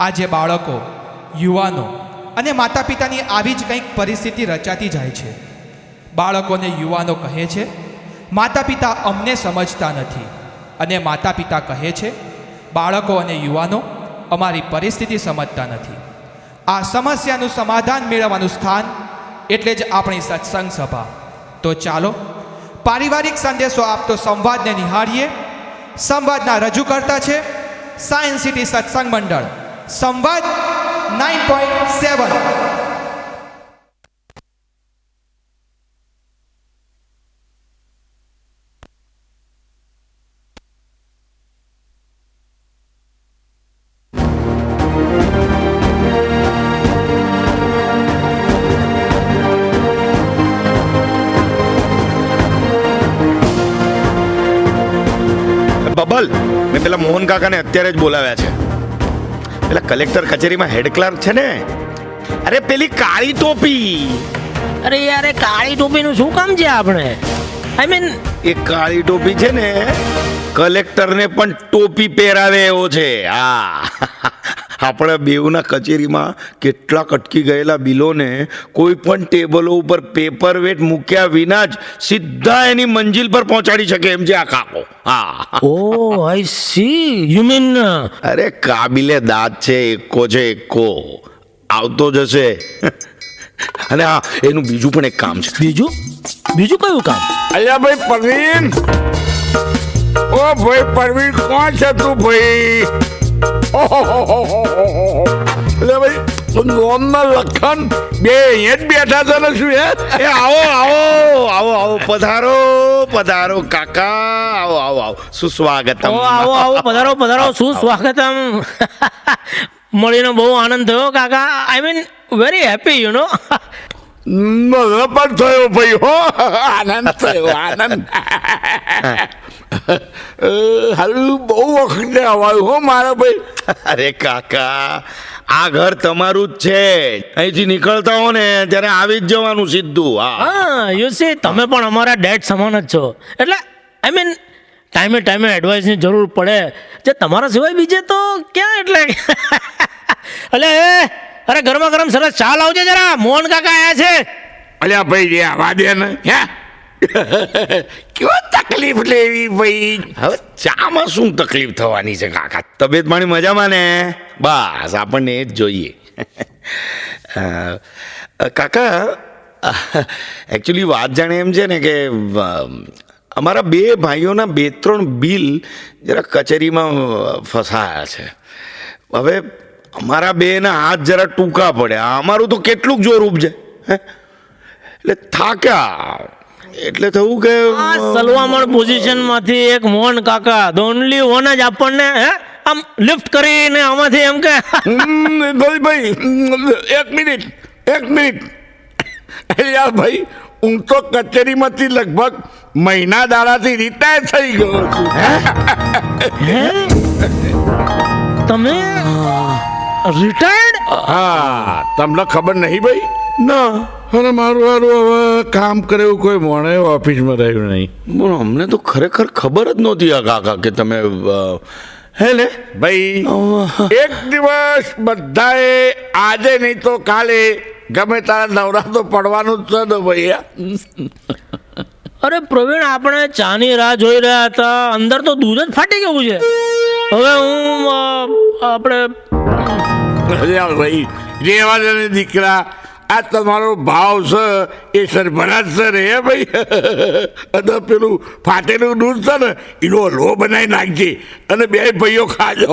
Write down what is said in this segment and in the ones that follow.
આજે બાળકો, યુવાનો અને માતા પિતાની આવી જ કંઈક પરિસ્થિતિ રચાતી જાય છે. બાળકોને યુવાનો કહે છે, માતા પિતા અમને સમજતા નથી, અને માતા પિતા કહે છે, બાળકો અને યુવાનો અમારી પરિસ્થિતિ સમજતા નથી. આ સમસ્યાનું સમાધાન મેળવવાનું સ્થાન એટલે જ આપણી સત્સંગ સભા. તો ચાલો પારિવારિક સંદેશો આપતો સંવાદને નિહાળીએ. સંવાદના રજૂ કરતા છે સાયન્સ સિટી સત્સંગ મંડળ. સંવાદ 9.7. બબલ, મેં પેલા મોહન કાકાને અત્યારે જ બોલાવ્યા છે. પેલા કલેક્ટર કચેરીમાં હેડ ક્લાર્ક છે ને, અરે પેલી કાળી ટોપી. અરે યાર, કાળી ટોપીનું શું કામ છે આપણે? આઈ મીન એ કાળી ટોપી છે ને, કલેક્ટરને પણ ટોપી પહેરાવે એવો છે. હા, આપણે બેઉના કચેરીમાં કેટલાક અટકી ગયેલા બિલોને કોઈ પણ ટેબલો ઉપર પેપર વેટ મૂક્યા વિના જ સીધા એની મંજિલ પર પહોંચાડી શકે એમ છે આ કાકો. હા, ઓ આઈ સી, યુ મીન અરે કાબિલે દાદ છે, એકો છે એકો, આવતો જશે. અને હા, એનું બીજું પણ એક કામ છે. બીજું કયું કામ? અલ્યા ભાઈ પરવીન, ઓ ભાઈ પરવીન, કોણ છે તું ભાઈ? એટલે ભાઈ નોમના લખન બે અહીંયા જ બેઠા છે ને શું? એ આવો આવો આવો આવો, પધારો પધારો કાકા, આવો આવો આવો, સુસ્વાગતમ. આવો પધારો, શું સ્વાગતમ. મળીને બહુ આનંદ થયો કાકા. I mean very happy, you know. મને પણ થયો ભાઈ, હો આનંદ થયો, આનંદ. હારું બહુ વખતે આવ્યું હો મારા ભાઈ. અરે કાકા, આ ઘર તમારું જ છે. અહીંથી નીકળતા હો ને ત્યારે આવી જ જવાનું સીધું. હા, યુ સી, તમે પણ અમારા ડેડ સમાન જ છો. એટલે આઈ મીન ટાઈમે એડવાઇસની જરૂર પડે જે તમારા સિવાય બીજે તો ક્યાં. એટલે એટલે અરે ગરમા ગરમ સરસ ચા લાવજે જરા, મોહન કાકા આયા છે. અલ્યા ભાઈ જે આવા દે ને, હે કેવો તકલીફ લેવી ભાઈ? હવે ચામાં શું તકલીફ થવાની છે કાકા? તબિયત પાણી મજામાં ને? બસ આપણને એ જ જોઈએ. કાકા, એકચ્યુઅલી વાત જાણે એમ છે ને કે અમારા બે ભાઈઓના 2-3 બિલ જરા કચેરીમાં ફસાયા છે. હવે અમારા બેના હાથ જરા ટૂંકા પડ્યા. અમારું તો કેટલું જોર ઉપજે, એટલે થાક્યા. એટલે થયું કે આ સલવામણ પોઝિશન માંથી એક મોહન કાકા ધ ઓનલી વન જ આપણને આમ લિફ્ટ કરીને આમાંથી એમ કે ભાઈ એક મિનિટ. યાર ભાઈ, હું તો કચેરીમાંથી લગભગ મહિના દાડાથી રિટાયર થઈ ગયો છું. તમે રિટાયર્ડ? હા, તમને ખબર નહીં ભાઈ? ના, અને મારું હવે કામ કરે એવું કોઈ મોણે ઓફિસમાં રહ્યું નહીં. પણ અમને તો ખરેખર ખબર જ નહોતી આ કાકા કે તમે હે ને ભાઈ. એક દિવસ બધાએ આજે નહીં તો કાલે ગમે તારા નવરાતો પડવાનું જ છે ને ભાઈ. અરે પ્રવીણ, આપણે ચાની રાહ જોઈ રહ્યા હતા, અંદર તો દૂધ જ ફાટી ગયું છે. હવે હું આપણે ભાઈ રેવા દે ને દીકરા, આ તમારો ભાવ છે એ સરભરાજ છે રે ભાઈ. અને પેલું ફાટેલું દૂધ છે ને એનો હલવો બનાવી નાખજે અને બે ભાઈઓ ખાજો.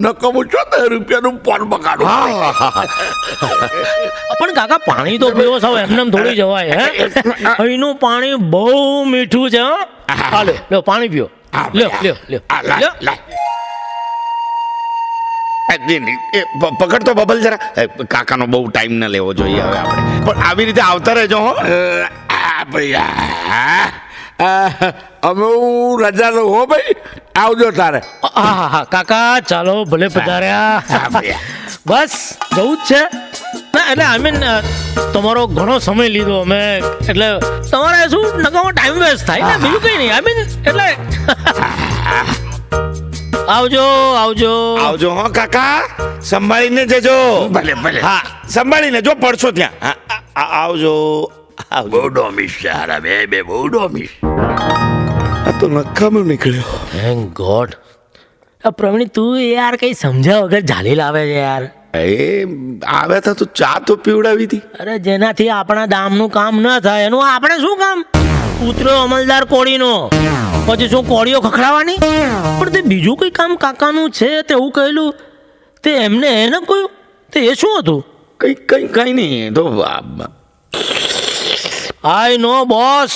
નકમું છો 10 રૂપિયાનું પોન બગાડો. પણ કાકા પાણી તો પીવો સાવ એમને થોડી જવાય. અહીંનું પાણી બહુ મીઠું છે. હા, લ્યો પાણી પીઓ. લ્યો. પકડ તો બબલ જરા. કાકાનો બહુ ટાઈમ ન લેવો જોઈએ હવે આપણે, પણ આવી રીતે આવતા રહેજો. હો ભાઈ, અમે હું રજા લઉં હો ભાઈ. આવજો તારે. હા કાકા, ચાલો ભલે પધાર્યા. બસ જવું જ છે ના. એટલે આઈ મીન તમારો ઘણો સમય લીધો અમે, એટલે તમારે શું નકામો ટાઈમ વેસ્ટ થાય ને, બીજું કંઈ નહીં. આઈ મીન એટલે આવજો આવજો. આવજો હો કાકા, સંભાળીને જજો. ભલે ભલે. હા, સંભાળીને જો પડશો ત્યાં. હા, આવજો આવજો. બહુ ડોમીશ છે હારા, બે બહુ ડોમીશ. આ તો નકામો નીકળ્યો. Thank God. પ્રવીણ, તું યાર કઈ સમજ્યા વગર ઝાલી લાવે છે યાર. એ આવ્યા હતા તો ચા તો પીવડાવી હતી. અરે જેનાથી આપણા દામનું કામ ન થાય એનું આપણે શું કામ? ઉતર્યો અમલદાર કોળીનો, પછી શું કોળીઓ ખખડાવવાની? પણ તે બીજું કઈ કામ કાકાનું છે તેવું કહેલું, તે એમને એને કહ્યું, તે એ શું હતું? કઈ નહીં તો આઈ નો બોસ,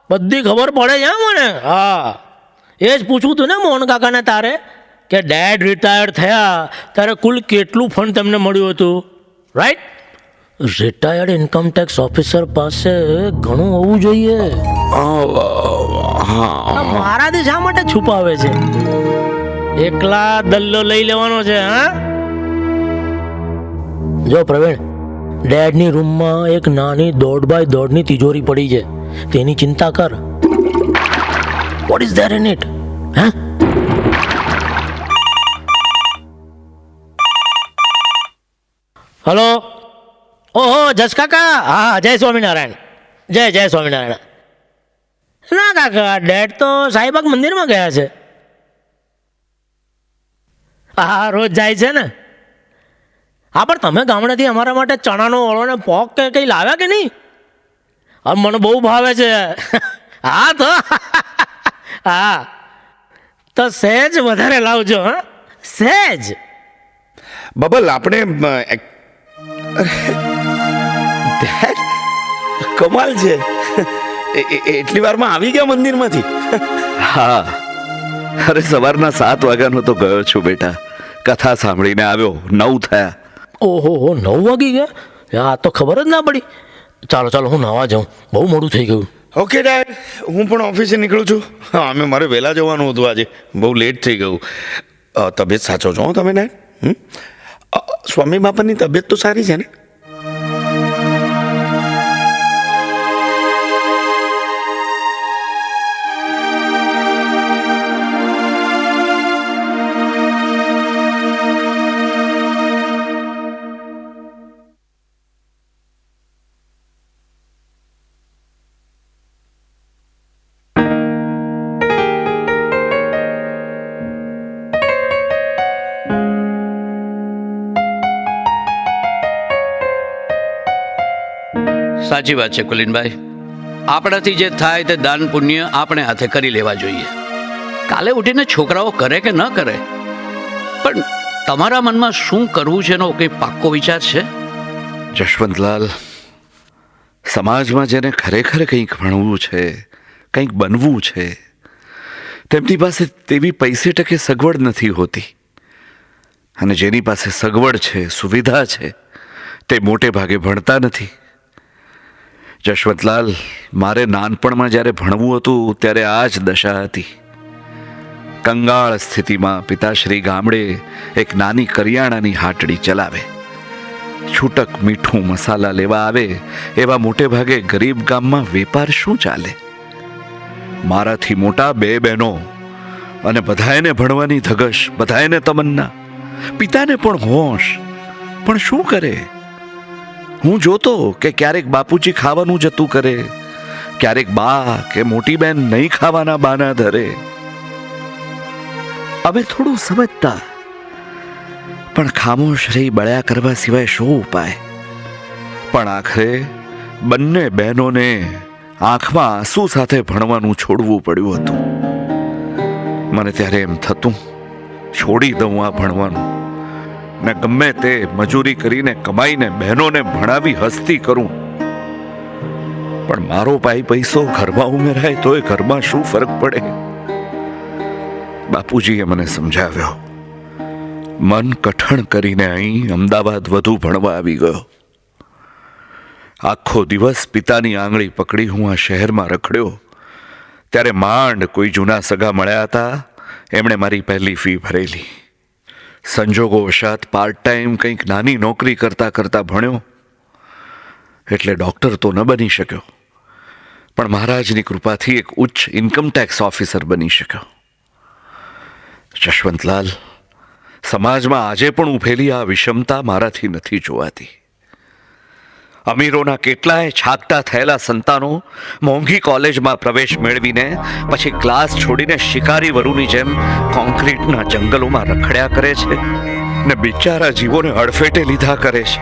બધી ખબર પડે છે મને. હા, એ જ પૂછવું હતું ને મોહન કાકાને તારે, કે ડેડ રિટાયર્ડ થયા ત્યારે કુલ કેટલું ફંડ તેમને મળ્યું હતું, right? Retired income tax officer પાસે ઘણું હોવું જોઈએ. મારાથી શા માટે છુપાવે છે? એકલા દલ્લો લઈ લેવાનો છે? હા, જો પ્રવીણ, ડેડની રૂમમાં એક નાની 1.5x1.5 ની તિજોરી પડી છે, તેની ચિંતા કર. What is there in it? હા, હલો. ઓહો જસ કાકા, હા, જય સ્વામિનારાયણ. જય સ્વામિનારાયણ. ના કાકા, ડેડ તો સાઈબાગ મંદિરમાં ગયા છે. હા, રોજ જાય છે ને. હા, પણ તમે ગામડેથી અમારા માટે ચણાનો ઓળો ને પોક કે કંઈ લાવ્યા કે નહીં? હા, મને બહુ ભાવે છે. હા તો હા, તો સહેજ વધારે લાવજો. હા, સહેજ. બબલ, આપણે કમાલ છે. એટલી વારમાં આવી ગયા મંદિરમાંથી? હા, અરે સવારના 7 વાગ્યાનો તો ગયો છું બેટા. કથા સાંભળીને આવ્યો, 9 થયા. ઓહો, 9 વાગી ગયા? આ તો ખબર જ ના પડી. ચાલો હું નાવા જાઉં, બહુ મોડું થઈ ગયું. ઓકે ડેડ, હું પણ ઓફિસે નીકળું છું. હા, મારે વહેલા જવાનું હતું આજે, બહુ લેટ થઈ ગયું. તબિયત સાચવજો હો તમે ડેડ. સ્વામી બાપાની તબિયત તો સારી છે ને? સાચી વાત છે કુલીનભાઈ. આપણાથી જે થાય તે દાન પુણ્ય આપણે હાથે કરી લેવા જોઈએ. કાલે ઉઠીને છોકરાઓ કરે કે ન કરે, પણ તમારા મનમાં શું કરવું છે એનો કંઈ પાક્કો વિચાર છે? જશવંતલાલ, સમાજમાં જેને ખરેખર કંઈક ભણવું છે, કંઈક બનવું છે, તેમની પાસે તેવી પૈસે ટકે સગવડ નથી હોતી. અને જેની પાસે સગવડ છે, સુવિધા છે, તે મોટે ભાગે ભણતા નથી. જશવંતલાલ, મારે નાનપણમાં જ્યારે ભણવું હતું ત્યારે આ જ દશા હતી. કંગાળ સ્થિતિમાં પિતાશ્રી ગામડે એક નાની કરિયાણાની હાટડી ચલાવે. છૂટક મીઠું મસાલા લેવા આવે એવા મોટે ભાગે ગરીબ ગામમાં વેપાર શું ચાલે? મારાથી મોટા 2 બહેનો, અને બધાયને ભણવાની ધગશ, બધાયને તમન્ના, પિતાને પણ હોશ, પણ શું કરે? હું જોતો કે ક્યારેક બાપુજી ખાવાનું જતું કરે, ક્યારેક બા કે મોટી બેન નહીં ખાવાના બાના ધરે. અમે થોડું સમજતા, પણ ખામોશ રહી બળ્યા કરવા સિવાય શું ઉપાય? પણ આખરે બંને બહેનોને આંખમાં આંસુ સાથે ભણવાનું છોડવું પડ્યું હતું. મને ત્યારે એમ થતું, છોડી દઉં આ ભણવાનું ને ગમે તે મજૂરી કરીને કમાઈને બહેનોને ભણાવી હસ્તી કરું. પણ મારો પૈસો ઘરમાં ઉમેરાય તો એ ઘરમાં શું ફરક પડે? બાપુજીએ મને સમજાવ્યો. મન કઠણ કરીને અહીં અમદાવાદ વધુ ભણવા આવી ગયો. આખો દિવસ પિતાની આંગળી પકડી હું આ શહેરમાં રખડ્યો ત્યારે માંડ કોઈ જૂના સગા મળ્યા હતા, એમણે મારી પહેલી ફી ભરેલી. સંજોગો વશાત પાર્ટ ટાઈમ કંઈક નાની નોકરી કરતા ભણ્યો, એટલે ડૉક્ટર તો ન બની શક્યો, પણ મહારાજની કૃપાથી એક ઉચ્ચ ઇન્કમ ટેક્સ ઓફિસર બની શક્યો. જશવંતલાલ, સમાજમાં આજે પણ ઊભેલી આ વિષમતા મારાથી નથી જોવાતી. અમીરોના કેટલાય છાકટા થયેલા સંતાનો મોંઘી કોલેજમાં પ્રવેશ મેળવીને પછી ક્લાસ છોડીને શિકારી વરુની જેમ કોન્ક્રીટના જંગલોમાં રખડ્યા કરે છે ને બિચારા જીવોને અડફેટે લીધા કરે છે.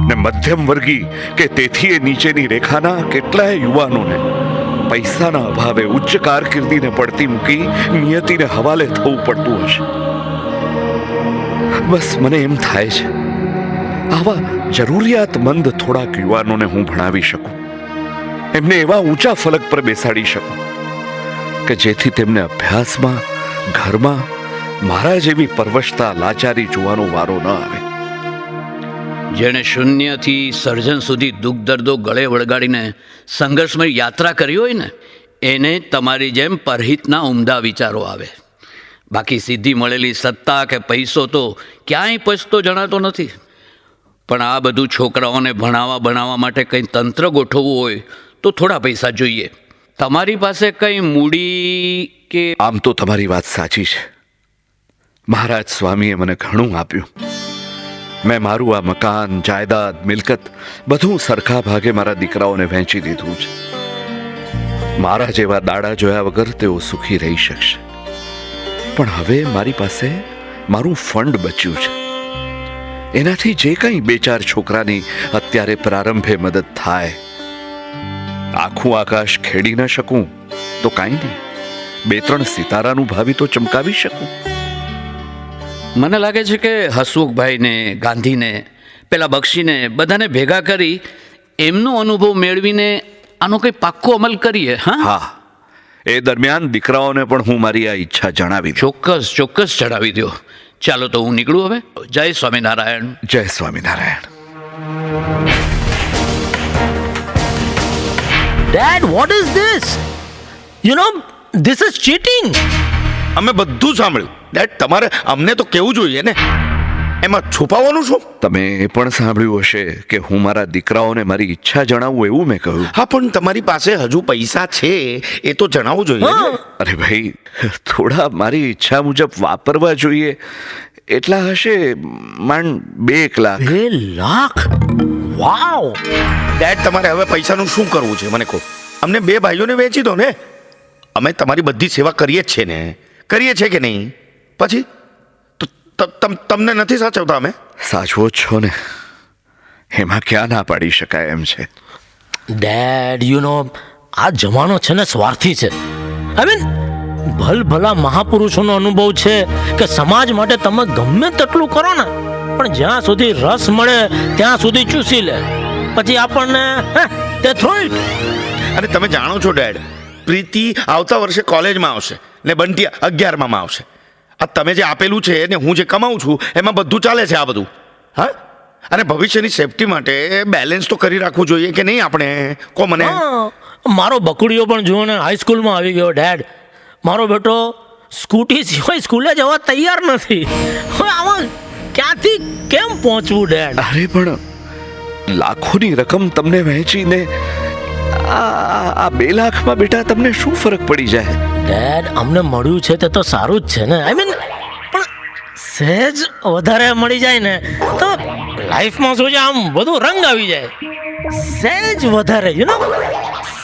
ને મધ્યમ વર્ગી કે તેથી એ નીચેની રેખાના કેટલાય યુવાનોને પૈસાના અભાવે ઉચ્ચ કારકિર્દીને પડતી મૂકી નિયતિને હવાલે થવું પડતું હશે. બસ મને એમ થાય છે આવા જરૂરિયાતમંદ થોડાક યુવાનોને હું ભણાવી શકું, એમને એવા ઊંચા ફલક પર બેસાડી શકું કે જેથી તેમને અભ્યાસમાં, ઘરમાં મારા જેવી પરવશતા લાચારી જોવાનો વારો ન આવે. જેણે શૂન્યથી સર્જન સુધી દુઃખ દર્દો ગળે વળગાડીને સંઘર્ષમય યાત્રા કરી હોય ને એને તમારી જેમ પરહિતના ઉમદા વિચારો આવે. બાકી સીધી મળેલી સત્તા કે પૈસો તો ક્યાંય પચતો જણાતો નથી. પણ આ બધું છોકરાઓને ભણાવવા માટે કંઈ તંત્ર ગોઠવવું હોય તો થોડા પૈસા જોઈએ. તમારી પાસે કંઈ મૂડી કે આમ તો તમારી વાત સાચી છે. મહારાજ સ્વામીએ મને ઘણું આપ્યું. મેં મારું આ મકાન, જાયદાદ, મિલકત બધું સરખા ભાગે મારા દીકરાઓને વહેંચી દીધું છે. મારા જેવા દાડા જોયા વગર તેઓ સુખી રહી શકશે. પણ હવે મારી પાસે મારું ફંડ બચ્યું છે. એનાથી જે કંઈ બે ચાર છોકરાની અત્યારે પ્રારંભે મદદ થાય. આખું આકાશ ખેડી ન શકું તો કાંઈ નહીં, બે ત્રણ સિતારાનું ભાવિ તો ચમકાવી શકું. મને લાગે છે કે હસમુખભાઈને, ગાંધીને, પેલા બક્ષીને બધાને ભેગા કરી એમનો અનુભવ મેળવીને આનો કંઈ પાક્કો અમલ કરીએ. હા, એ દરમિયાન દીકરાઓને પણ હું મારી આ ઈચ્છા જણાવી દઉં. ચોક્કસ જણાવી દો. ચાલો તો હું નીકળું હવે. જય સ્વામિનારાયણ. જય Swaminarayan. Dad, what is this? You know, this is cheating. અમે બધું સાંભળ્યું. ડેડ, તમારે અમને તો કેવું જોઈએ ને, એમાં છુપાવવાનું શું? તમે એ પણ સાંભળ્યું હશે કે હું મારા દીકરાઓને મારી ઈચ્છા જણાવું એવું મેં કહ્યું. હા, પણ તમારી પાસે હજુ પૈસા છે એ તો જણાવવું જોઈએ ને. અરે ભાઈ, થોડા મારી ઈચ્છા મુજબ વાપરવા જોઈએ. એટલા હશે માંડ 2 લાખ. 2 લાખ? વાવ! ડેડ, તમારે હવે પૈસાનું શું કરવું છે મને કહો. અમને 2 ભાઈઓને વેચી દો ને. અમે તમારી બધી સેવા કરીએ જ છે ને, કરીએ છે કે નહીં? પછી તમને નથી સાચવતા અમે? સાચવો જ છો ને, એમાં ક્યાં ના પાડી શકાય એમ છે. ડેડ, યુ નો, આ જમાનો છે ને સ્વાર્થી છે. આઈ મીન, ભલા મહાપુરુષોનો અનુભવ છે કે સમાજ માટે તમે ગમે તેટલું કરો ને, પણ જ્યાં સુધી રસ મળે ત્યાં સુધી ચૂસી લે, પછી આપણને તે થ્રો ઇટ. અને તમે જાણો છો ડેડ, પ્રીતિ આવતા વર્ષે કોલેજમાં આવશે ને બંટિયા 11માં આવશે. આ તમે જે આપેલું છે ને હું જે કમાઉં છું એમાં બધું ચાલે છે આ બધું. હા, અને ભવિષ્યની સેફટી માટે બેલેન્સ તો કરી રાખવું જોઈએ કે નહીં આપણે? કો મને. મારો બકુડીઓ પણ જુઓ ને હાઈસ્કૂલમાં આવી ગયો. ડેડ, મારો બેટો સ્કૂટી સિવાય સ્કૂલે જવા તૈયાર નથી. હવે આમાં ક્યાંથી કેમ પહોંચવું ડેડ? અરે પણ લાખોની રકમ તમને વહેંચીને આ 2 લાખમાં બેટા તમને શું ફરક પડી જાય? ડેડ, અમને મળ્યું છે તે તો સારું જ છે ને. આઈ મીન, પણ સહેજ વધારે મળી જાય ને તો લાઈફમાં શું છે, આમ બધું રંગ આવી જાય. સહેજ વધારે, યુ નો,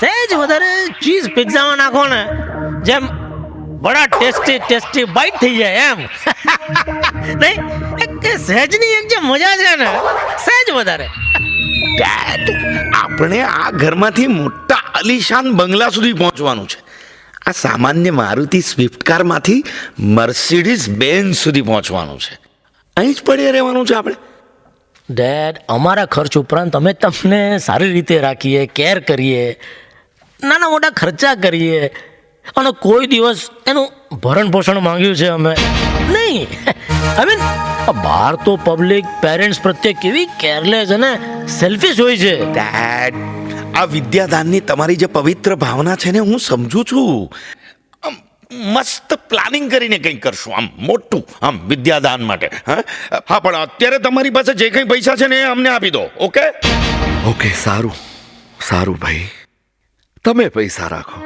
સહેજ વધારે ચીઝ પિઝામાં નાખો ને, જેમ બડા ટેસ્ટી બાઈટ થઈ જાય એમ. નહીં, સહેજની એક જે મજા છે ને, સહેજ વધારે. ડેડ, આપણે આ ઘરમાંથી મોટા આલીશાન બંગલા સુધી પહોંચવાનું છે. આ સામાન્ય મારુતિ સ્વિફ્ટ કારમાંથી મર્સિડીઝ બેન્ઝ સુધી પહોંચવાનું છે. અહીં જ પડ્યા રહેવાનું છે આપણે. ડેડ, અમારા ખર્ચ ઉપરાંત અમે તમને સારી રીતે રાખીએ, કેર કરીએ, નાના મોટા ખર્ચા કરીએ, અને કોઈ દિવસ એનું ભરણ પોષણ માંગ્યું છે અમે નહીં. આઈ મીન, બહાર તો પબ્લિક પેરેન્ટ્સ પ્રત્યે કેવી કેરલેસ અને સેલ્ફિશ હોય છે. ડેડ, આ વિદ્યાદાનની તમારી જે પવિત્ર ભાવના છે ને હું સમજુ છું. આમ મસ્ત પ્લાનિંગ કરીને કંઈ કરશું, આમ મોટું, આમ વિદ્યાદાન માટે. હા, પણ અત્યારે તમારી પાસે જે કંઈ પૈસા છે ને એ અમને આપી દો. ઓકે? ઓકે, સારું ભાઈ, તમે પૈસા રાખો.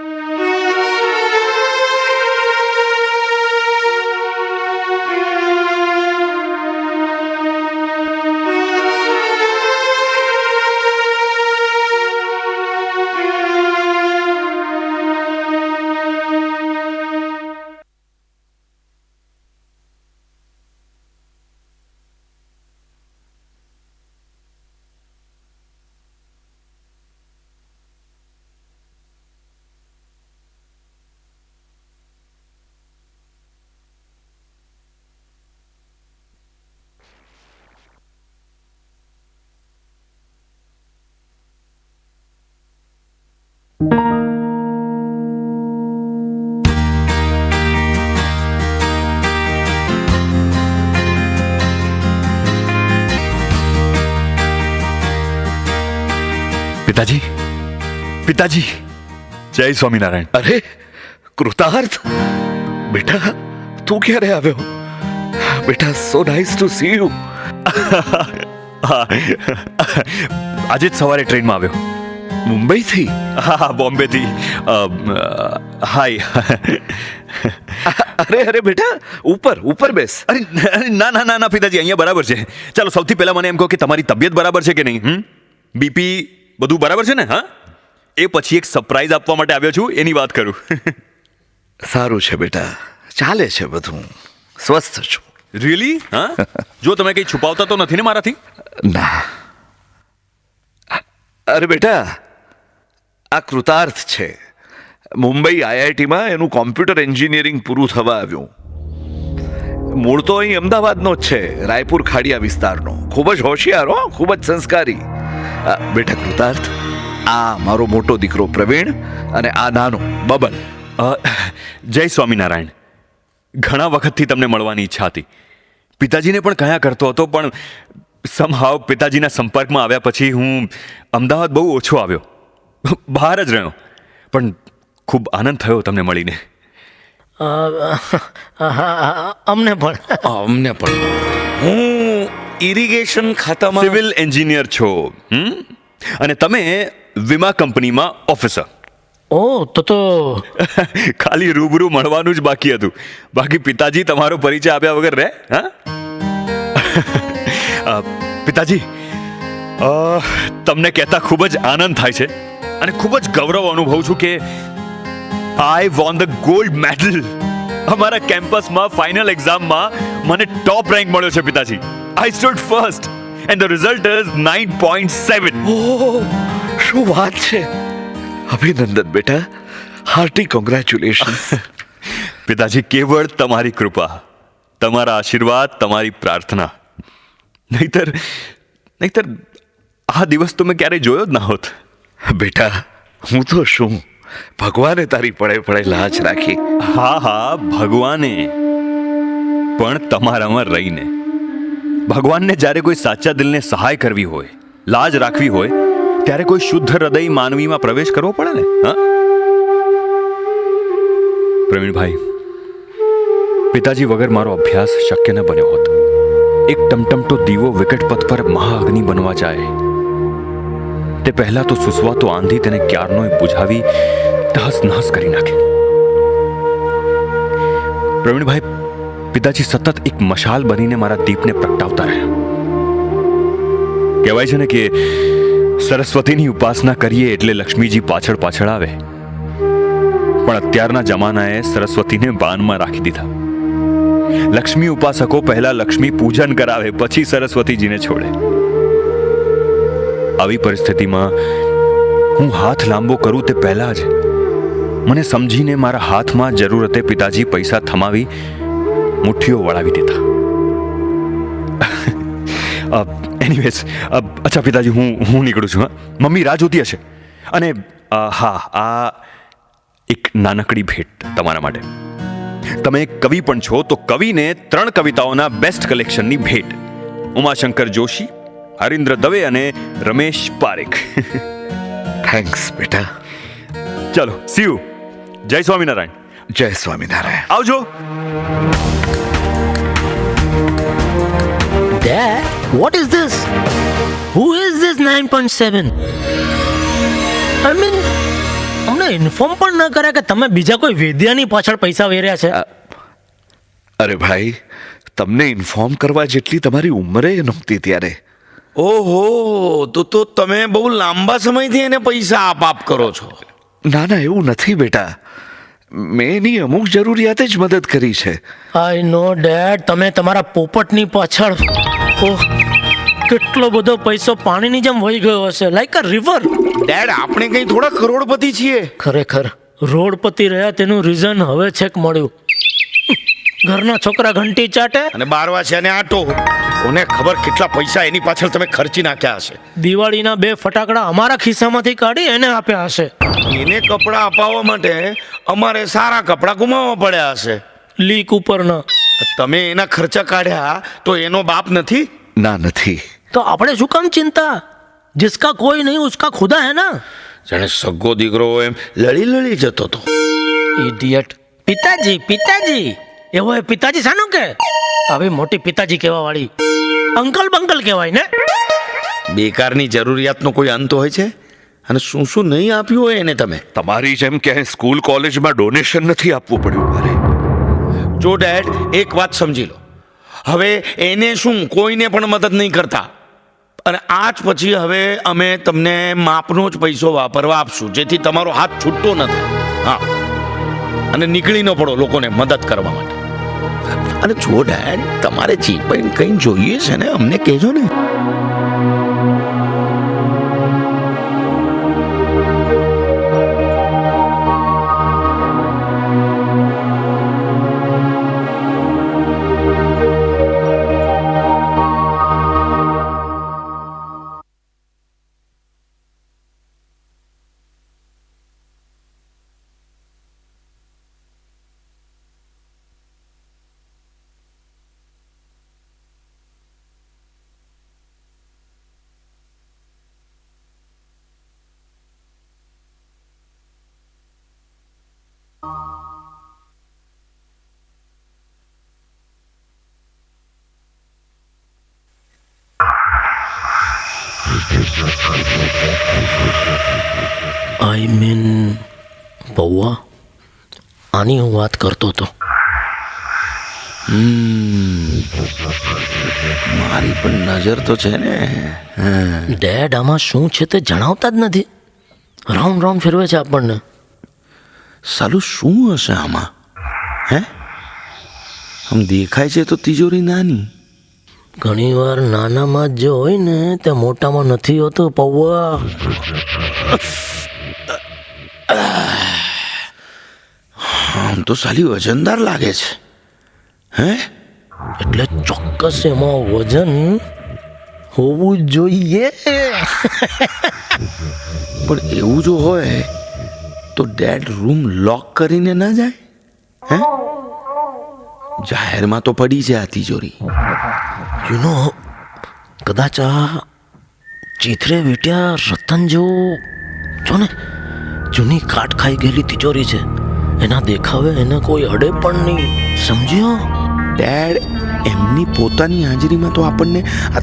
પિતાજી, પિતાજી, જય સ્વામિનારાયણ. અરે કૃતાર્થ બેટા, તું ક્યારે આવ્યો? બેટા, સો નાઇસ ટુ સી યુ. આજે જ સવારે ટ્રેનમાં આવ્યો. મુંબઈથી? હા, બોમ્બેથી. હાય. અરે બેટા, ઉપર બેસ. અરે ના ના ના ના પિતાજી, અહીંયા બરાબર છે. ચાલો સૌથી પહેલા મને એમ કહો કે તમારી તબિયત બરાબર છે કે નહીં? બીપી બધું બરાબર છે ને? હા, એ પછી એક સરપ્રાઈઝ આપવા માટે આવ્યો છું, એની વાત કરું. સારું છે બેટા, ચાલે છે બધું, સ્વસ્થ છું. રિયલી? હા, જો તમે કંઈ છુપાવતા તો નથી ને મારાથી? ના. અરે બેટા, આ કૃતાર્થ છે. મુંબઈ આઈઆઈટીમાં એનું કોમ્પ્યુટર એન્જિનિયરિંગ પૂરું થવા આવ્યું. મૂળ તો અહીં અમદાવાદનો જ છે, રાયપુર ખાડિયા વિસ્તારનો. ખૂબ જ હોશિયાર, હો, ખૂબ જ સંસ્કારી. બેટા કૃતાર્થ, આ મારો મોટો દીકરો પ્રવીણ અને આ નાનો બબન. જય સ્વામિનારાયણ. ઘણા વખતથી તમને મળવાની ઈચ્છા હતી. પિતાજીને પણ કહ્યા કરતો હતો, પણ સમહાવ પિતાજીના સંપર્કમાં આવ્યા પછી હું અમદાવાદ બહુ ઓછો આવ્યો, બહાર જ રહ્યો. પણ ખૂબ આનંદ થયો તમને મળીને. અમને પણ. હું ઇરિગેશન ખાતામાં સિવિલ એન્જિનિયર છો, અને તમે વીમા કંપનીમાં ઓફિસર. ઓ, તો ખાલી રૂબરૂ મળવાનું જ બાકી હતું. બાકી પિતાજી તમારો પરિચય આપ્યા વગર રહે? હા. પિતાજી, તમને કહેતા ખૂબ જ આનંદ થાય છે અને ખૂબ જ ગૌરવ અનુભવું છું કે આઈ વોન ધ ગોલ્ડ મેડલ. અમારા કેમ્પસમાં ફાઇનલ એક્ઝામમાં મને ટોપ રેન્ક મળ્યો છે પિતાજી. I stood first and the result is 9.7. Oh, શું વાત છે! અભિનંદન બેટા, હાર્ટી કોંગ્રેચ્યુલેશન્સ. પિતાજી, કેવળ તમારી કૃપા, તમારા આશીર્વાદ, તમારી પ્રાર્થના. નહીતર આ દિવસ તો મેં ક્યારેય જોયો જ ના હોત. બેટા, હું તો શું, ભગવાને તારી પડે લાજ રાખી. હા, ભગવાને પણ તમારામાં રહીને. ભગવાનને જ્યારે કોઈ સાચા દિલને સહાય કરવી હોય, લાજ રાખવી હોય, ત્યારે કોઈ શુદ્ધ હૃદય માનવીમાં પ્રવેશ કરવો પડે ને. હા પ્રવીણભાઈ, પિતાજી વગર મારો અભ્યાસ શક્ય ન બન્યો હોત. એક ટમટમતો દીવો વિકટ પથ પર મહાઅગ્નિ બનવા જાય તે પહેલા તો સુસવાતો આંધી તેને ક્યારનોય બુઝાવી તહસ નહસ કરી નાખે. પ્રવીણભાઈ, પિતાજી સતત એક મશાલ બનીને મારા દીપને પ્રગટાવતા રહ્યા. કહેવાય છે ને કે સરસ્વતીની ઉપાસના કરીએ એટલે લક્ષ્મીજી પાછળ પાછળ આવે. પણ અત્યારના જમાનાએ સરસ્વતીને બાનમાં રાખી દીધા. લક્ષ્મી ઉપાસકો પહેલા લક્ષ્મી પૂજન કરાવે, પછી સરસ્વતીજીને છોડે. આવી પરિસ્થિતિમાં હું હાથ લાંબો કરું તે પહેલા જ મને સમજીને મારા હાથમાં જરૂરતે પિતાજી પૈસા થમાવી મુઠ્ઠીઓ વળાવી દેતા. એનીવેઝ, અચ્છા પિતાજી, હું નીકળું છું. હા, મમ્મી રાહ જોતી હશે. અને હા, આ એક નાનકડી ભેટ તમારા માટે. તમે કવિ પણ છો, તો કવિને 3 કવિતાઓના બેસ્ટ કલેક્શનની ભેટ. ઉમાશંકર જોશી, હરીન્દ્ર દવે અને રમેશ પારેખ. થેન્ક્સ બેટા. ચલો, સી યુ. જય સ્વામિનારાયણ. જય સ્વામિનારાયણ. આવજો. Dad, what is this? Who is this 9.7? I mean, અમને ઇન્ફોર્મ પણ ન કર્યા કે તમે બીજા કોઈ વેદ્યાની પાછળ પૈસા વેર્યા છે. અરે ભાઈ, તમને ઇન્ફોર્મ કરવા જેટલી તમારી ઉંમરે નહોતી ત્યારે. ઓહો, તો તમે બહુ લાંબા સમયથી એને પૈસા આપ કરો છો. ના, એવું નથી બેટા. મેં એની અમુક જરૂરિયાતે જ મદદ કરી છે. આઈ નો ડેડ, તમે તમારા પોપટની પાછળ ઓહ, કેટલો બધો પૈસો પાણીની જેમ વહી ગયો હશે, લાઈક અ રિવર. ડેડ, આપણે કઈ થોડા કરોડપતિ છીએ. ખરેખર રોડપતિ રહ્યા તેનું રીઝન હવે છેક મળ્યું. ઘરના છોકરા ઘંટી ચાટે અને 12 વાગ્યાને આટો. કોને ખબર કેટલા પૈસા એની પાછળ તમે ખર્ચી નાખ્યા હશે. દિવાળીના 2 ફટાકડા અમારા ખિસ્સામાંથી કાઢી એને આપ્યા હશે. એને કપડાં અપાવવા માટે અમારે સારા કપડાં ગુમાવવા પડ્યા હશે. લીક ઉપરના. તમે એના ખર્ચા કાઢ્યા તો એનો બાપ નથી? ના, નથી. તો આપણે શું કામ ચિંતા? जिसका कोई नहीं उसका खुदा है ना. જાણે સગો દીકરો હોય એમ લળી જતો હતો. ઇડિયટ. પિતાજી એવો એ પિતાજી શાનું કે આવી મોટી પિતાજી કહેવા વાળી અંકલ બંકલ કહેવાય ને. બેકારની જરૂરિયાતનો કોઈ અંત હોય છે? અને શું શું નહીં આપ્યું હોય એને તમે. તમારી જેમ ક્યાંય સ્કૂલ કોલેજમાં ડોનેશન નથી આપવું પડ્યું મારે. જો ડેડ, એક વાત સમજી લો, હવે એને શું કોઈને પણ મદદ નહીં કરતા, અને આજ પછી હવે અમે તમને માપનો જ પૈસો વાપરવા આપશું, જેથી તમારો હાથ છૂટતો ન થાય. હા, અને નીકળી ન પડો લોકોને મદદ કરવા માટે. અને જો ડેડ, તમારે જે પણ કંઈ જોઈએ છે ને અમને કહેજો ને. આઈ મીન પૌવા, આની હું વાત કરતો હતો. મારી પણ નજર તો છે ને. ડેડ આમાં શું છે તે જણાવતા જ નથી. રાઉન્ડ રાઉન્ડ ફેરવે છે આપણને. સાલું શું હશે આમાં? હે, આમ દેખાય છે તો તિજોરી નાની. ઘણી વાર નાનામાં જ જે હોય ને તે મોટામાં નથી હોતું પૌવા. આમ તો સાલી વજનદાર લાગે છે. હે, એટલે ચોક્કસ એમાં વજન હોવું જોઈએ. પણ એવું જો હોય તો ડેડ રૂમ લોક કરીને ના જાય? હે, જાહેરમાં તો પડી છે આ તિજોરી. યુ નો, કદાચ આ ચીથરે વેટ્યા રતન જેવું જો ને જૂની કાટ ખાઈ ગયેલી તિજોરી છે. એના દેખાવે એને કોઈ અડે પણ નહીં, સમજ્યો? ડેડ, એમની પોતાની હાજરીમાં તો આપણને આ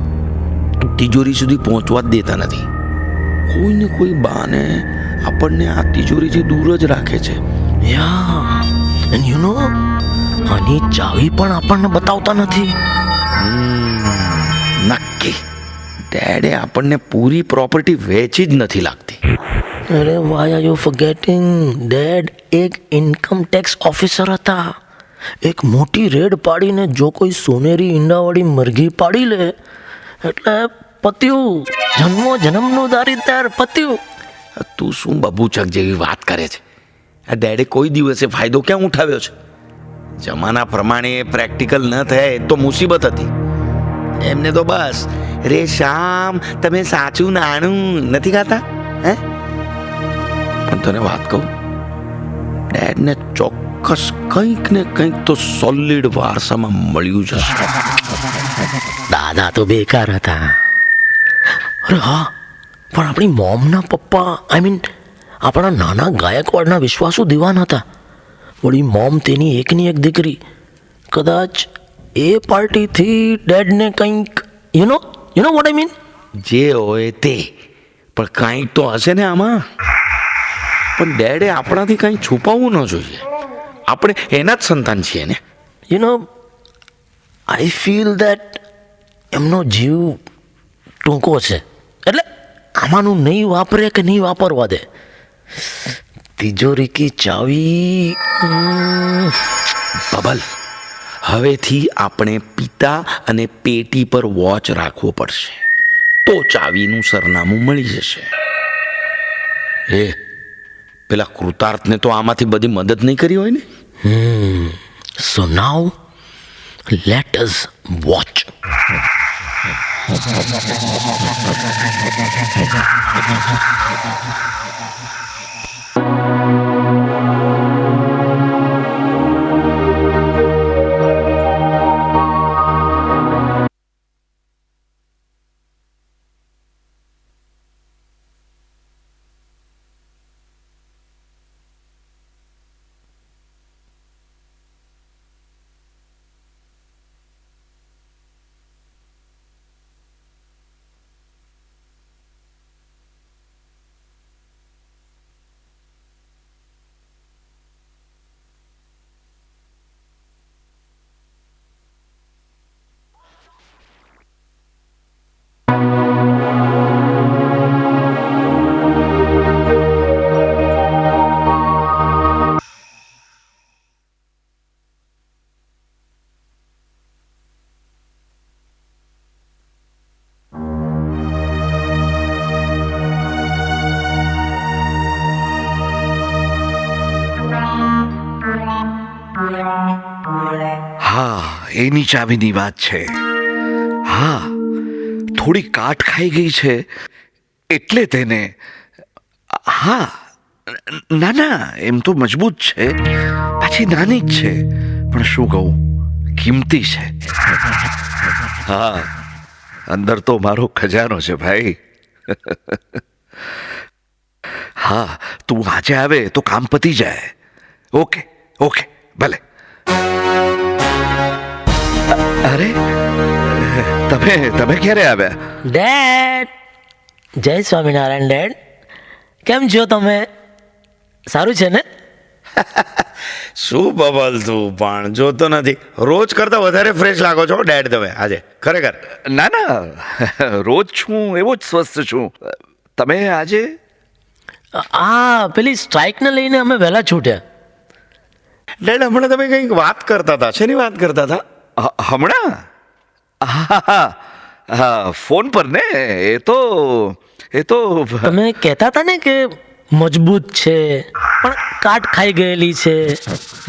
તિજોરી સુધી પહોંચવા જ દેતા નથી. કોઈને કોઈ બાને આપણને આ તિજોરીથી દૂર જ રાખે છે. યા, એન્ડ યુ નો, આની ચાવી પણ આપણને બતાવતા નથી. નક્કી ડેડે આપણને પૂરી પ્રોપર્ટી વેચી જ નથી લાગતી. અરે વાય આર યુ ફોરગેટિંગ? ડેડ એક ઇન્કમ ટેક્સ ઓફિસર હતા. એક મોટી રેડ પાડીને જો કોઈ સોનેરી ઈંડાવાળી મરઘી પાડી લે એટલે પત્યું, જન્મનું દારિદ્ર પત્યું. તું શું બબૂચક જેવી વાત કરે છે? આ ડેડે કોઈ દિવસે ફાયદો ક્યાં ઉઠાવ્યો છે? જમાના પ્રમાણે પ્રેક્ટિકલ ન થાય તો મુસીબત હતી. એમને તો બસ રે શ્યામ તમે સાચું નાણું નથી ખાતા. હે, પણ તને વાત કહું, ડેડને ચોક્કસ કંઈક ને કંઈક તો સોલિડ વારસામાં મળ્યું છે. દાદા તો બેકાર હતા. અરે હા, પણ આપણી મોમના પપ્પા, આઈ મીન આપણા નાના ગાયકવાડના વિશ્વાસુ દિવાન હતા. વળી મોમ તેની એકની એક દીકરી. કદાચ એ પાર્ટીથી ડેડને કંઈક you know what I mean. જે હોય તે, પણ કંઈક તો હશે ને આમાં. પણ ડેડે આપણાથી કંઈ છુપાવવું ન જોઈએ. આપણે એના જ સંતાન છીએ ને. You know, I feel that એમનો જીવ ટૂંકો છે. એટલે આમાંનું નહીં વાપરે કે નહીં વાપરવા દે. તિજોરી કી ચાવી. બબલ, હવેથી આપણે પિતા અને પેટી પર વોચ રાખવો પડશે, તો ચાવીનું સરનામું મળી જશે. એ પેલા કૃતાર્થને તો આમાંથી બધી મદદ નહીં કરી હોય ને. સો નાઉ લેટ અસ વોચ. એની ચાવીની વાત છે. હા, થોડી કાટ ખાઈ ગઈ છે એટલે તેને. હા, ના ના, એમ તો મજબૂત છે, પાછી નાની જ છે, પણ શું કહું, કિંમતી છે. હા, અંદર તો મારો ખજાનો છે ભાઈ. હા, તું આજે આવે તો કામ પતી જાય. ઓકે ઓકે, ભલે. અરે, તમે ક્યારે આવ્યા? ડેડ, જય સ્વામિનારાયણ. ડેડ, કેમ છો તમે? સારું છે ને? શું બબલ તું પણ જોતો નથી, રોજ કરતા વધારે ફ્રેશ લાગો છો ડેડ તમે આજે, ખરેખર. ના ના, રોજ છું એવો જ સ્વસ્થ છું. તમે આજે? પેલી સ્ટ્રાઇકને લઈને અમે વહેલા છૂટ્યા. ડેડ હમણાં તમે કંઈક વાત કરતા હતા, શેની વાત કરતા હતા? હમણાં? હા, ફોન પર ને. એ તો તમે કહેતા હતા ને કે મજબૂત છે પણ કાટ ખાઈ ગયેલી છે,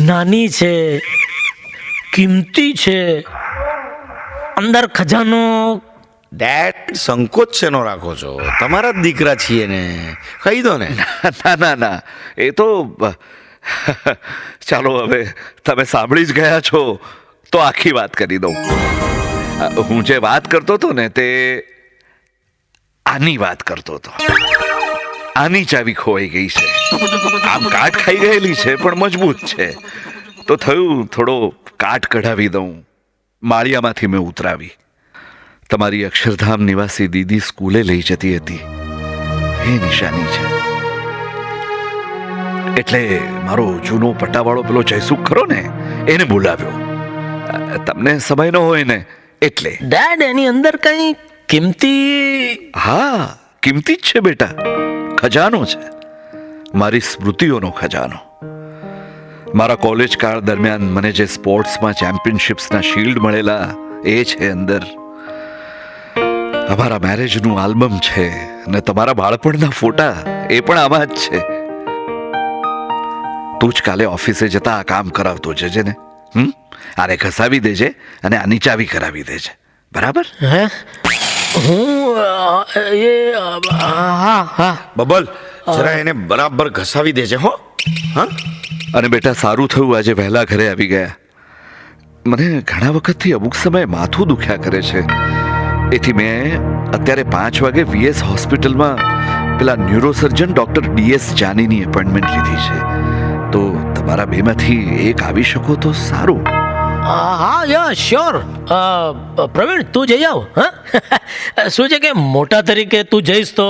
નાની છે, કિંમતી છે, અંદર ખજાનો. ડેડ સંકોચ શેનો રાખો છો? તમારા જ દીકરા છીએ ને, કહી દો ને. ના, એ તો ચાલો, હવે તમે સાંભળી જ ગયા છો તો આખી વાત કરી દઉં. હું જે વાત કરતો હતો ને તે આની વાત કરતો હતો. આની ચાવી ખોવાઈ ગઈ છે. આમ કાટ ખાઈ ગયેલી છે પણ મજબૂત છે, તો થયું થોડો કાટ કઢાવી દઉં. માળિયામાંથી મેં ઉતરાવી. તમારી અક્ષરધામ નિવાસી દીદી સ્કૂલે લઈ જતી હતી એ નિશાની છે. એટલે મારો જૂનો પટ્ટાવાળો પેલો જયસુખ ખરો ને, એને બોલાવ્યો. તમને સમય ન હોય ને એટલે. ડેડ, એની અંદર કઈ કિંમતી? હા, કિંમતી જ છે બેટા. ખજાનો છે, મારી સ્મૃતિઓનો ખજાનો. મારા કોલેજ કાળ દરમિયાન મને જે સ્પોર્ટ્સમાં ચેમ્પિયનશિપ્સના શિલ્ડ મળેલા એ છે અંદર. અમારા મેરેજનું આલ્બમ છે ને તમારા બાળપણના ફોટા એ પણ આમાં જ છે. તું જ કાલે ઓફિસે જતા આ કામ કરાવતો જજે ને. આને ઘસાવી દેજે અને આની ચાવી કરાવી દેજે, બરાબર? હે, હા. બબલ, જરા એને બરાબર ઘસાવી દેજે હો. હા. અને બેટા, સારું થયું આજે વહેલા ઘરે આવી ગયા. મને ઘણા વખતથી અમુક સમયે માથું દુખ્યા કરે છે. એથી મેં અત્યારે 5 વાગે VS હોસ્પિટલમાં પેલા ન્યુરોસર્જન ડોક્ટર DS જાનીની એપોઇન્ટમેન્ટ લીધી છે. તો તમારા બેમાંથી એક આવી શકો તો સારું. હા, યા શ્યોર. પ્રવીણ, તું જઈ આવ. હા, શું છે કે મોટા તરીકે તું જઈશ તો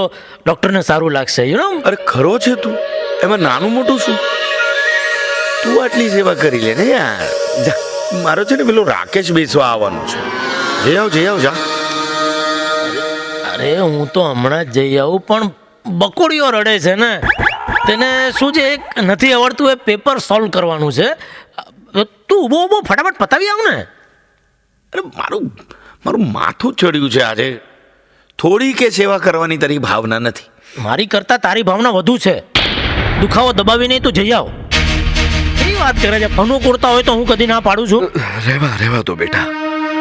ડૉક્ટરને સારું લાગશે, યુ નો. અરે ખરો છે તું, એમાં નાનું મોટું શું? તું આટલી સેવા કરી લે ને યાર. જા, મારો છે ને પેલો રાકેશ બેસવા આવવાનો છે. જઈ આવ જા. અરે હું તો હમણાં જ જઈ આવું, પણ બકોડીઓ રડે છે ને. તેને શું છે, એક નથી આવડતું એ પેપર સોલ્વ કરવાનું છે. તું ઊભો ફટાફટ પતાવી આવ ને. અરે મારું માથું ચડ્યું છે આજે. થોડી કે સેવા કરવાની તારી ભાવના નથી. મારી કરતાં તારી ભાવના વધુ છે. દુખાવો દબાવી નહીં તો જઈ આવ. એ વાત કરે છે, અનુકૂળતા હોય તો હું કદી ના પાડું છું. રહેવા દો બેટા,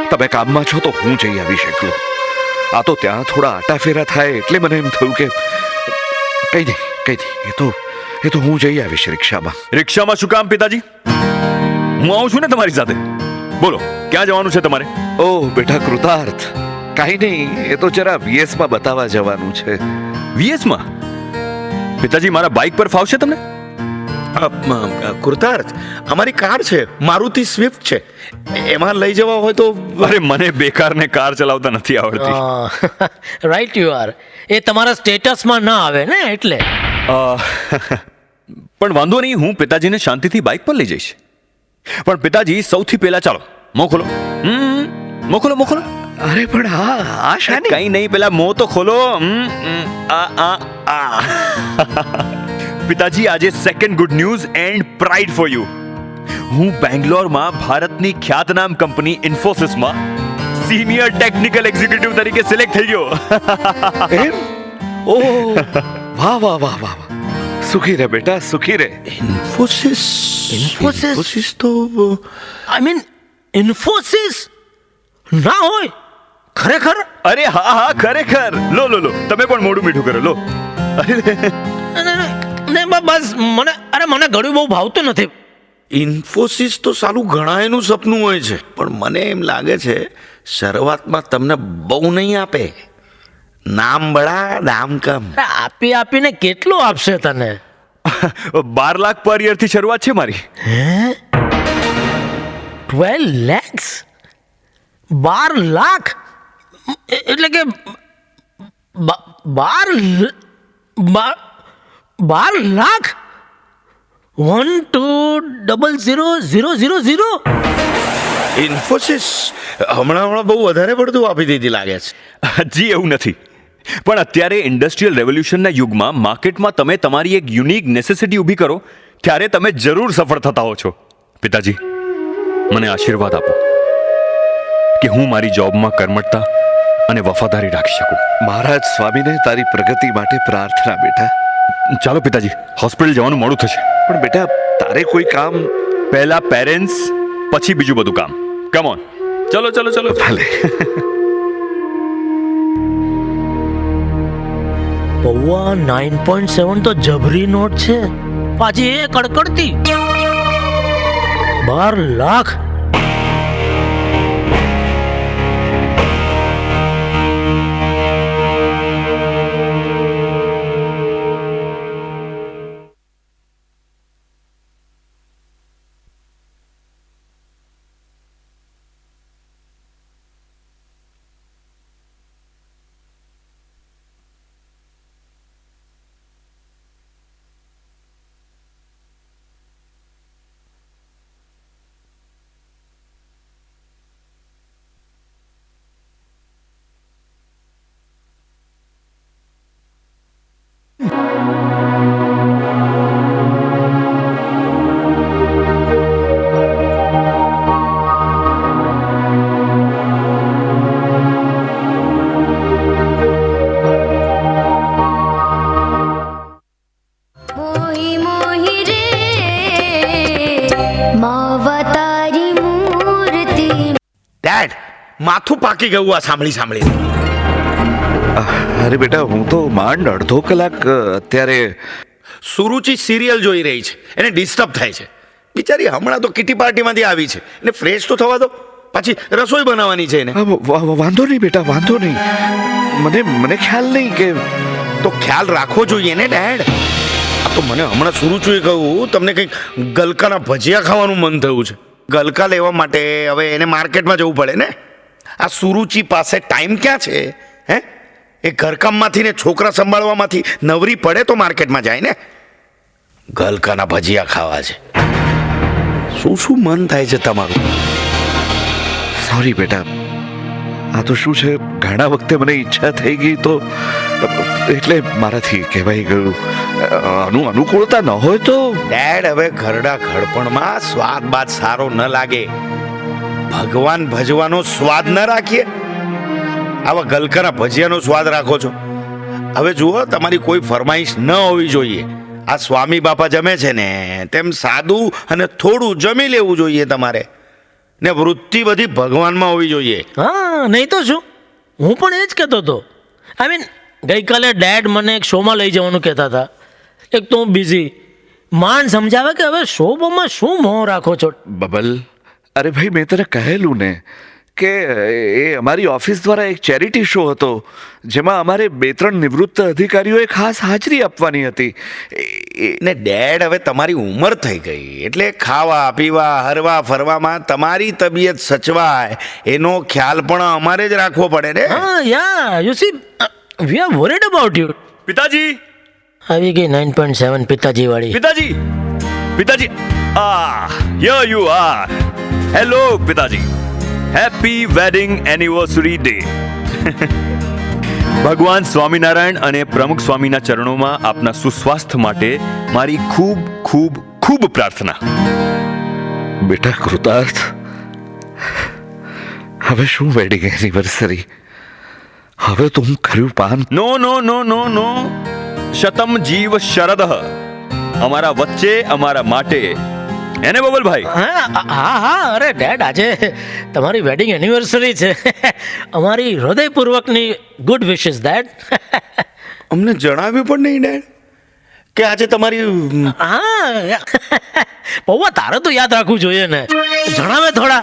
તમે કામમાં છો તો હું જઈ આવીશ એકલો. આ તો ત્યાં થોડા આટાફેરા થાય એટલે મને એમ થયું કે કઈ નહીં, એ તો હું જઈ આવીશ રિક્ષામાં. રિક્ષામાં શું કામ પિતાજી? હું આવું છું ને તમારી સાથે. બોલો, ક્યાં જવાનું છે તમારે? ઓહ બેટા, કૃતાર્થ. કાંઈ નહીં, એ તો જરા VSમાં બતાવવા જવાનું છે. VSમાં? પિતાજી, મારા બાઇક પર ફાવશે તમને? કૃતાર્થ, અમારી કાર છે, મારુતિ સ્વિફ્ટ છે, એમાં લઈ જવા હોય તો. અરે મને બેકારને કાર ચલાવતા નથી આવડતી. Right you are. એ તમારા સ્ટેટસમાં ના આવે ને એટલે. પણ વાંધો નહીં, હું પિતાજીને શાંતિથી બાઇક પર લઈ જઈશ. પણ પિતાજી, સૌથી પહેલા ચાલો મોં ખોલો. મોં ખોલો. અરે પણ આ શાની? કઈ નહીં, પેલા મોં તો ખોલો. પિતાજી, આજે second good news and pride for you. હું બેંગ્લોરમાં ભારતની ખ્યાતનામ કંપની ઇન્ફોસિસમાં સિનિયર ટેકનિકલ એક્ઝિક્યુટિવ તરીકે સિલેક્ટ થઈ ગયો. એમ? ઓહ, વાહ. સુખી રહે બેટા, સુખી રહે. ઇન્ફોસિસ તો આઈ મીન ઇન્ફોસિસ ના હોય ખરેખર? અરે હા હા ખરેખર. લો લો લો, તમે પણ મોઢું મીઠું કરો, લો. અરે ને બસ મને ગળ્યું બહુ ભાવતું નથી. ઇન્ફોસિસ તો સાલું ઘણા એનું સપનું હોય છે, પણ મને એમ લાગે છે શરૂઆતમાં તમને બહુ નહીં આપે. નામ બડા દામ કમ. અરે આપીને કેટલું આપશે તને? 12 લાખ પર યર થી શરૂઆત છે મારી. હે 12 lakhs? 12 લાખ એટલે કે 12 લાખ? 12000000? ઇન્ફોસિસ હમણાં બહુ વધારે પડતું આપી દીધી લાગે છે. જી એવું નથી, પણ અત્યારે ઇન્ડસ્ટ્રીયલ રેવોલ્યુશનના યુગમાં માર્કેટમાં તમે તમારી એક યુનિક નેસેસિટી ઊભી કરો ત્યારે તમે જરૂર સફળ થતા હો છો. પિતાજી, મને આશીર્વાદ આપો કે હું મારી જોબમાં કર્મઠતા અને વફાદારી રાખી શકું. મહારાજ સ્વામીને તારી પ્રગતિ માટે પ્રાર્થના બેટા. ચાલો પિતાજી, હોસ્પિટલ જવાનું મોડું થશે. પણ બેટા તારે કોઈ કામ? પહેલા પેરેન્ટ્સ, પછી બીજું બધું કામ. કમ ઓન, ચલો ચલો ચલો. ભલે. પૌવા 9.7 તો જબરી નોટ છે, પાછી એ કડકડતી. 12 લાખ? ડેડ, માથું પાકી ગયું આ સાંભળી. અરે બેટા, હું તો માંડ અડધો કલાક અત્યારે સુરુચિ સિરિયલ જોઈ રહી છે, એને ડિસ્ટર્બ થાય છે. બિચારી હમણાં તો કિટી પાર્ટીમાંથી આવી છે, એને ફ્રેશ તો થવા દો, પાછી રસોઈ બનાવવાની છે એને. વાંધો નહીં બેટા, વાંધો નહીં. મને ખ્યાલ નહીં કે. તો ખ્યાલ રાખવો જોઈએ ને ડેડ. તો મને હમણાં સુરુચિએ કહ્યું તમને કંઈક ગલકાના ભજીયા ખાવાનું મન થયું છે. ગલકા લેવા માટે હવે એને માર્કેટમાં જવું પડે ને. આ સુરુચિ પાસે ટાઈમ ક્યાં છે? હે, એ ઘરકામમાંથી ને છોકરા સંભાળવામાંથી નવરી પડે તો માર્કેટમાં જાય ને. ગલકાના ભજીયા ખાવા છે. શું મન થાય છે તમારું? સોરી બેટા, આ તો શું છે, ઘણા વખતે મને ઈચ્છા થઈ ગઈ તો એટલે મારાથી કહેવાય ગયું. અનુકૂળતા ન હોય તો ડેડ, હવે ઘરડા ઘડપણમાં સ્વાદ બાદ સારો ન લાગે. ભગવાન ભજવાનો સ્વાદ ન રાખીએ, આવા ગલકાના ભજીયાનો સ્વાદ રાખો છો. હવે જુઓ, તમારી કોઈ ફરમાઈશ ન હોવી જોઈએ. આ સ્વામી બાપા જમે છે ને તેમ સાદું અને થોડું જમી લેવું જોઈએ તમારે. ને વૃત્તિ બધી ભગવાનમાં હોવી જોઈએ. હા, નહીં તો શું, હું પણ એ જ કહેતો હતો. આઈ મીન ગઈકાલે ડેડ મને એક શોમાં લઈ જવાનું કહેતા હતા. એક તો હું બિઝી, માંડ સમજાવે કે હવે શોમાં શું મોહ રાખો છો. બબલ, અરે ભાઈ, મેં તને કહેલું ને કે એ અમારી ઓફિસ દ્વારા એક ચેરિટી શો હતો જેમાં અમારે 2-3 નિવૃત્ત અધિકારીઓએ ખાસ હાજરી આપવાની હતી. ને ડેડ, હવે તમારી ઉંમર થઈ ગઈ એટલે ખાવા પીવા હરવા ફરવામાં તમારી તબિયત સચવાય એનો ખ્યાલ પણ અમારે જ રાખવો પડે ને. હા yeah, you see we are worried about you. પિતાજી, આવી ગઈ 9.7 પિતાજી વાળી. પિતાજી, હિયર યુ આર. હેલો પિતાજી, હેપી વેડિંગ એનિવર્સરી ડે. ભગવાન સ્વામિનારાયણ અને પ્રમુખ સ્વામીના ચરણોમાં આપના સુસ્વાસ્થ્ય માટે મારી ખૂબ ખૂબ ખૂબ પ્રાર્થના. બેટા કૃતાર્થ, હવે શું વેડિંગ એનિવર્સરી? હવે તો હું ખરું પાન. નો નો નો નો નો, શતમ જીવ શરદઃ. અમારા વચ્ચે, અમારા માટે એને બબલભાઈ? હા અરે ડેડ, આજે તમારી વેડિંગ એનિવર્સરી છે. અમારી હૃદયપૂર્વકની ગુડ વિશેસ ડેડ. અમને જણાવ્યું પણ નહીં ડેડ કે આજે તમારી હા પૌવા, તારે તો યાદ રાખવું જોઈએ ને, જણાવે થોડા.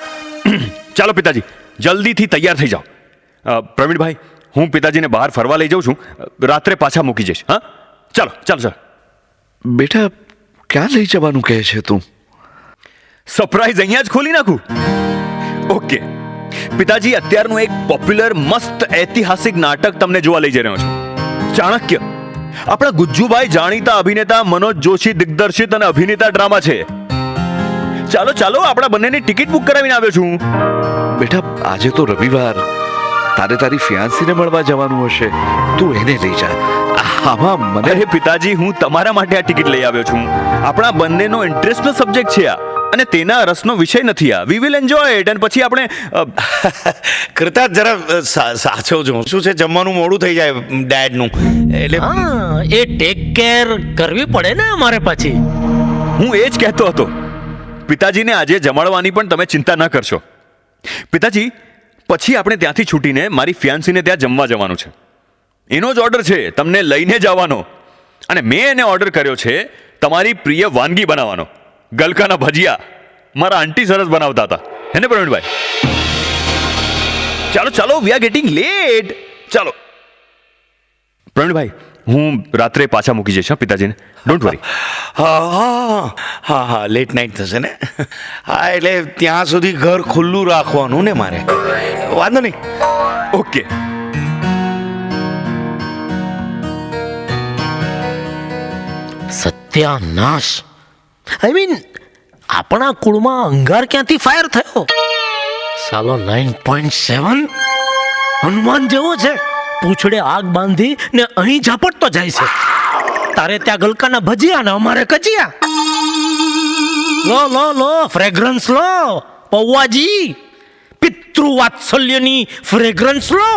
ચાલો પિતાજી, જલ્દીથી તૈયાર થઈ જાઓ. પ્રવીણભાઈ, હું પિતાજીને બહાર ફરવા લઈ જાઉં છું. રાત્રે પાછા મૂકી જઈશ. હા, ચાલો ચાલો ચાલો. બેટા, ક્યાં લઈ જવાનું કહે છે તું? સરપ્રાઈઝ અહીંયા જ ખોલી નાખું. ઓકે પિતાજી, અત્યારનું એક પોપ્યુલર મસ્ત ઐતિહાસિક નાટક તમને જોવા લઈ જઈ રહ્યો છું. ચાણક્ય. આપણા ગુજ્જુભાઈ જાણીતા અભિનેતા મનોજ જોશી દિગ્દર્શિત અને અભિનેતા ડ્રામા છે. ચાલો ચાલો, આપણા બંનેની ટિકિટ બુક કરાવીને આવ્યો છું. બેટા, આજે તો રવિવાર, તારે તારી ફિયાન્સીને મળવા જવાનું હશે. તું એને લઈ જા. આમાં મને અરે પિતાજી, હું તમારા માટે આ ટિકિટ લઈ આવ્યો છું. આપણા બંનેનો ઇન્ટરેસ્ટનો સબ્જેક્ટ છે આ, અને તેના રસનો વિષય નથી આ. We will enjoy it. અને પછી આપણે કરતા જરા સાચવજો. શું છે, જમવાનું મોડું થઈ જાય ડેડનું, એટલે હા, એ ટેક કેર કરવી પડે ને અમારે પછી. હું એ જ કહેતો હતો. પિતાજીને આજે જમાડવાની પણ તમે ચિંતા ન કરશો. પિતાજી, પછી આપણે ત્યાંથી છૂટીને મારી ફિયાન્સીને ત્યાં જમવા જવાનું છે. એનો જ ઓર્ડર છે તમને લઈને જવાનો. અને મેં એને ઓર્ડર કર્યો છે તમારી પ્રિય વાનગી બનાવવાનો, ગલકાના ભજીયા. મારા આંટી સરસ બનાવતા હતા, હે ને પ્રવીણભાઈ? ચાલો ચાલો, વી આર ગેટિંગ લેટ. ચાલો પ્રવીણભાઈ, હું રાત્રે પાછા મૂકી જઈશ પિતાજીને. Don't worry. હા, લેટ નાઇટ થશે ને. હા, એટલે ત્યાં સુધી ઘર ખુલ્લું રાખવાનું ને મારે. વાંધો નહીં. ઓકે. સત્યાનાશ. આઈ મીન, આપણા કુળમાં અંગાર ક્યાંથી ફાયર થયો? સાલો 9.7 હનુમાન જેવો છે, પૂંછડે આગ બાંધી ને અહીં ઝાપટતો જાય છે. તારે ત્યાં ગલકાના ભજીયા ને અમારે કચિયા. લો લો લો, ફ્રેગ્રન્સ લો પૌવાજી, પિતૃ વાત્સલ્યની ફ્રેગ્રન્સ લો.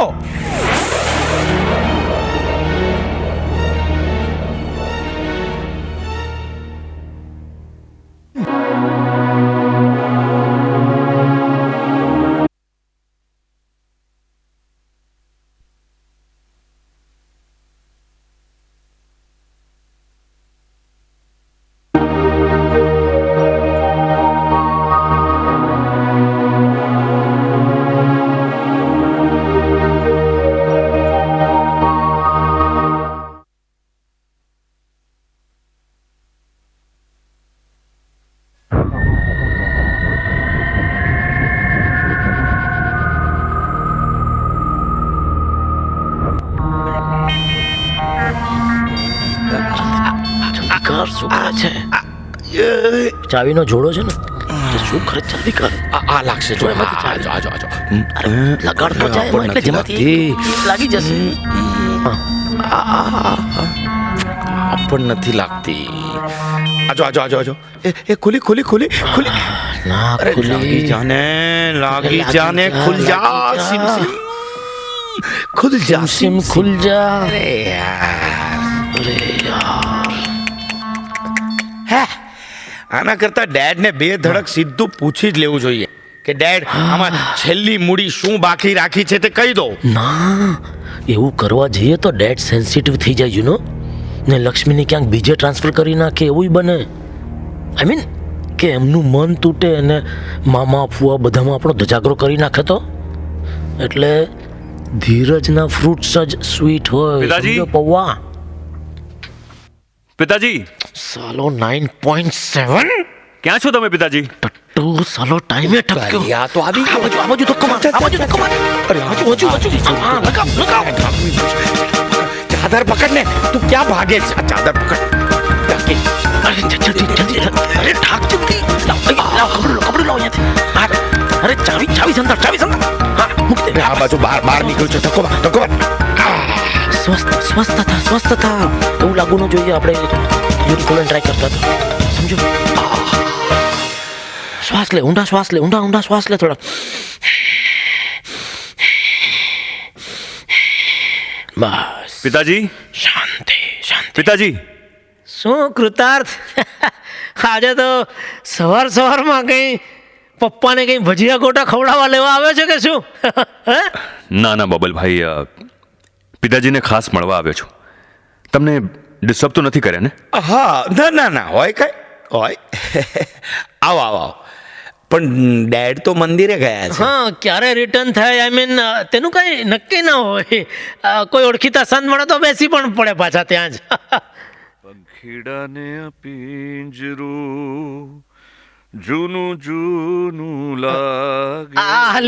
શું કરે છે? ચાવીનો જોડો છે ને, શું કરે? જલ્દી કર. આ લાગશે જો. લગાડતો જાય એમાં, એટલે જેમાંથી લાગી જશે. પણ નથી લાગતી. આજો. એ ખુલી. ના લાગી જાને ખુલ જા. સિમ ખુલ જા. અરે યાર. આના કરતા ડેડ ને બે ધડક સીધું પૂછી જ લેવું જોઈએ કે ડેડ, આમાં છેલ્લી મૂડી શું બાકી રાખી છે તે કહી દો. ના, એવું કરવા જઈએ તો ડેડ સેન્સિટિવ થઈ જાય, યુ નો, ને લક્ષ્મીને ક્યાંક બીજે ટ્રાન્સફર કરી નાખે એવું બને. આઈ મીન કે એમનું મન તૂટે અને મામા ફુવા બધામાં આપણો ધજાગરો કરી નાખે તો. એટલે ધીરજના ફ્રૂટ્સ જ સ્વીટ હોય. પિતાજી. સમજો પૌવા. પિતાજી, સાલો 9.7. ક્યાં છો તમે પિતાજી? ટટ્ટુ સાલો ટાઈમે ટપક્યો. આ તો આવી ગયો. આ બાજુ ધક્કો માર. આ બાજુ ધક્કો માર. અરે બાજુ. હા, લગાવ. ચાદર પકડ ને. તું ક્યાં ભાગે છે? ચાદર પકડ. અરે જલ્દી. અરે ઠાક જલ્દી. લાવ કપડું લાવ અહીંયાથી. અરે ચાવી સંતાડ. હા, મૂક દે. આ બાજુ બહાર નીકળ્યું છે. ધક્કો માર. સ્વસ્થ થા. એવું લાગવું ન જોઈએ. આપણે યુરિન કોલોન ટ્રાય કરતા હતા, સમજો. શ્વાસ લે, ઊંડા શ્વાસ લે થોડા. બસ. પિતાજી. શાંતિ. પિતાજી. શું કૃતાર્થ? આજે તો સવારમાં કંઈ પપ્પાને કંઈ ભજીયા ગોટા ખવડાવવા લેવા આવે છે કે શું? હે? ના બબલભાઈ, પિતાજીને ખાસ મળવા આવ્યો છું. તમને ડિસ્ટર્બ તો નથી કરે ને? હા, ના હોય કાંઈ હોય. આવો. પણ ડેડ તો મંદિરે ગયા છે. હા, ક્યારે રિટર્ન થાય આઈ મીન તેનું કંઈ નક્કી ના હોય. કોઈ ઓળખીતા સંત મળે તો બેસી પણ પડે પાછા ત્યાં જ. પંખીડાને પિંજરું જૂનું લાગે,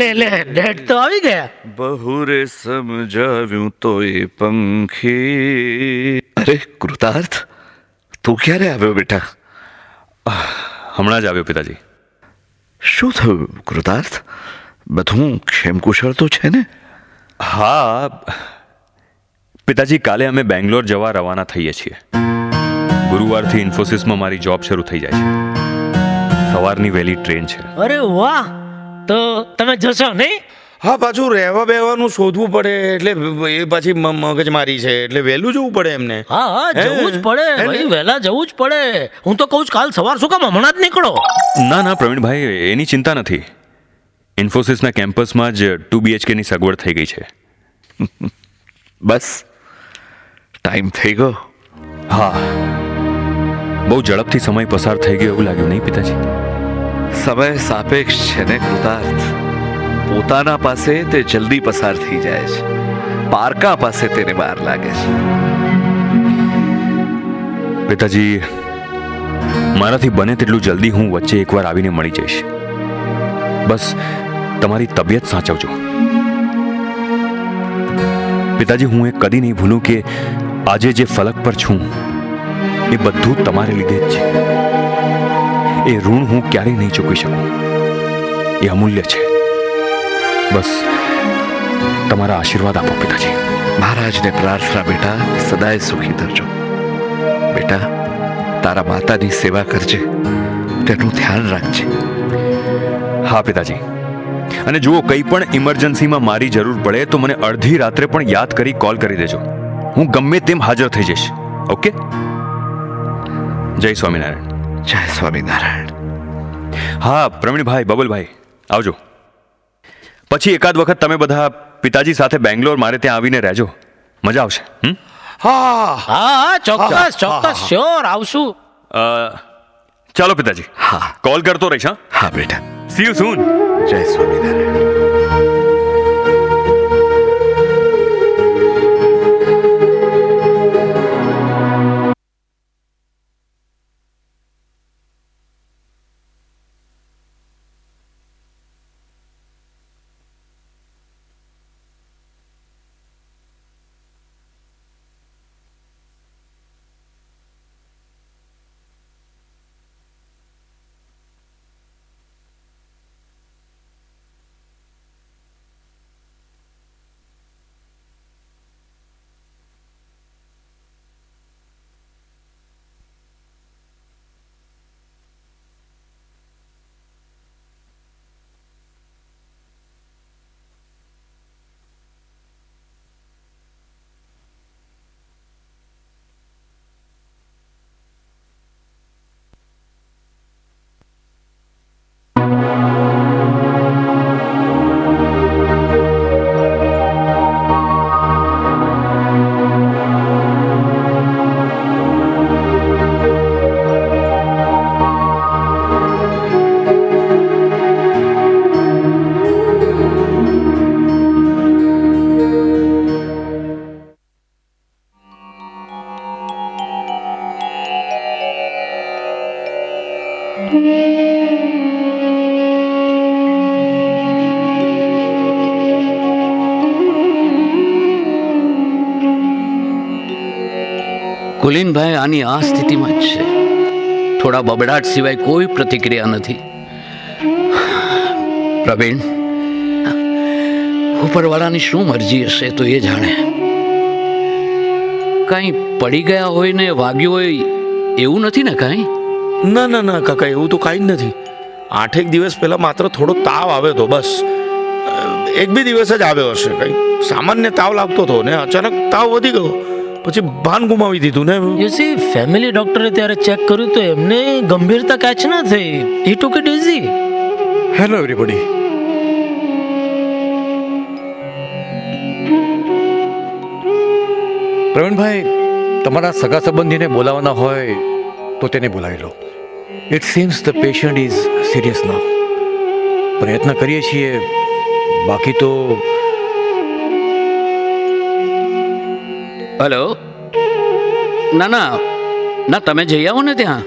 લે ડેડ તો આવી ગયા. બહુરે સમજાવ્યું તો એ પંખી. અરે કૃતાર્થ, તું ક્યારે આવ્યો બેટા? હમણાં જ આવ્યો પિતાજી. શું થયું કૃતાર્થ? બધું ક્ષેમકુશળ તો છે ને? હા પિતાજી, કાલે અમે બેંગ્લોર જવા રવાના થઈએ છીએ. ગુરુવારથી ઇન્ફોસિસમાં મારી જોબ શરૂ થઈ જાય છે. સવારની વહેલી ટ્રેન છે. અરે વાહ, તો તમે જશો નહીં? હા, પાછું રહેવા બેવાનું શોધવું પડે એટલે એ પાછી મગજમારી છે એટલે વહેલું જવું પડે એમને. હા, જવું જ પડે ભાઈ, વહેલા જવું જ પડે. હું તો કહું છું કાલ સવાર શું કામ હમણાં જ નીકળો? ના પ્રવીણભાઈ, એની ચિંતા નથી. ઇન્ફોસિસના કેમ્પસમાં જ 2 BHK ની સગવડ થઈ ગઈ છે. બસ ટાઈમ થઈ ગયો. હા, બહુ ઝડપથી સમય પસાર થઈ ગયો એવું લાગ્યું નહીં પિતાજી? સમય સાપેક્ષ છે ને કૃતાર્થ. પોતાના પાસે તે જલ્દી પસાર થઈ જાય છે, પારકા પાસે તેને વાર લાગે છે. પિતાજી, મારાથી બને તેટલું જલ્દી હું વચ્ચે એકવાર આવીને મળી જઈશ. બસ તમારી તબિયત સાચવજો. પિતાજી, હું એ કદી નહીં ભૂલું કે આજે જે ફલક પર છું એ બધું તમારે લીધે જ છે. એ ઋણ હું ક્યારેય નહીં ચૂકવી શકું. એ અમૂલ્ય છે. બસ તમારા આશીર્વાદ આપો પિતાજી. મહારાજને પ્રાર્થના બેટા, સદાય સુખી થજો. બેટા, તારા માતાની સેવા કરજે, તેનું ધ્યાન રાખજે. હા પિતાજી, અને જુઓ, કંઈ પણ ઇમરજન્સીમાં મારી જરૂર પડે તો મને અડધી રાત્રે પણ યાદ કરી કોલ કરી દેજો. હું ગમે તેમ હાજર થઈ જઈશ. ઓકે? જય સ્વામિનારાયણ. જય સ્વામિનારાયણ. હા પ્રવીણભાઈ, બબલભાઈ, આવજો. પછી એકાદ વખત તમે બધા પિતાજી સાથે બેંગ્લોર મારે ત્યાં આવીને રહેજો. મજા આવશે. હા, ચોક્કસ શ્યોર આવશું. ચાલો પિતાજી, હા, કોલ કરતો રહીશ. હા બેટા. સી યુ સૂન. જય સ્વામિનારાયણ. કુલીનભાઈ આની આ સ્થિતિમાં જ છે. થોડા બબડાટ સિવાય કોઈ પ્રતિક્રિયા નથી. પ્રવીણ, ઉપરવાળાની શું મરજી હશે તો એ જાણે. કાંઈ પડી ગયા હોય ને વાગ્યું હોય એવું નથી ને કાંઈ? ના કાકા, એવું તો કાંઈ જ નથી. 8 દિવસ પહેલા માત્ર થોડો તાવ આવ્યો હતો, બસ 1-2 દિવસ જ આવ્યો હશે. કંઈ સામાન્ય તાવ લાગતો હતો ને અચાનક તાવ વધી ગયો, પછી ભાન ગુમાવી દીધું ને. યુ સી ફેમિલી ડોક્ટરે ત્યારે ચેક કર્યું તો એમને ગંભીરતા કેચ ના થઈ. He took it easy. Hello everybody. Pravinbhai, તમારા સગા સંબંધીને બોલાવવાના હોય તો તેને બોલાવી લો. It seems the patient is serious now. પ્રયત્ન કરીએ છીએ, બાકી તો હલો. ના ના ના, તમે જઈ આવો ને ત્યાં.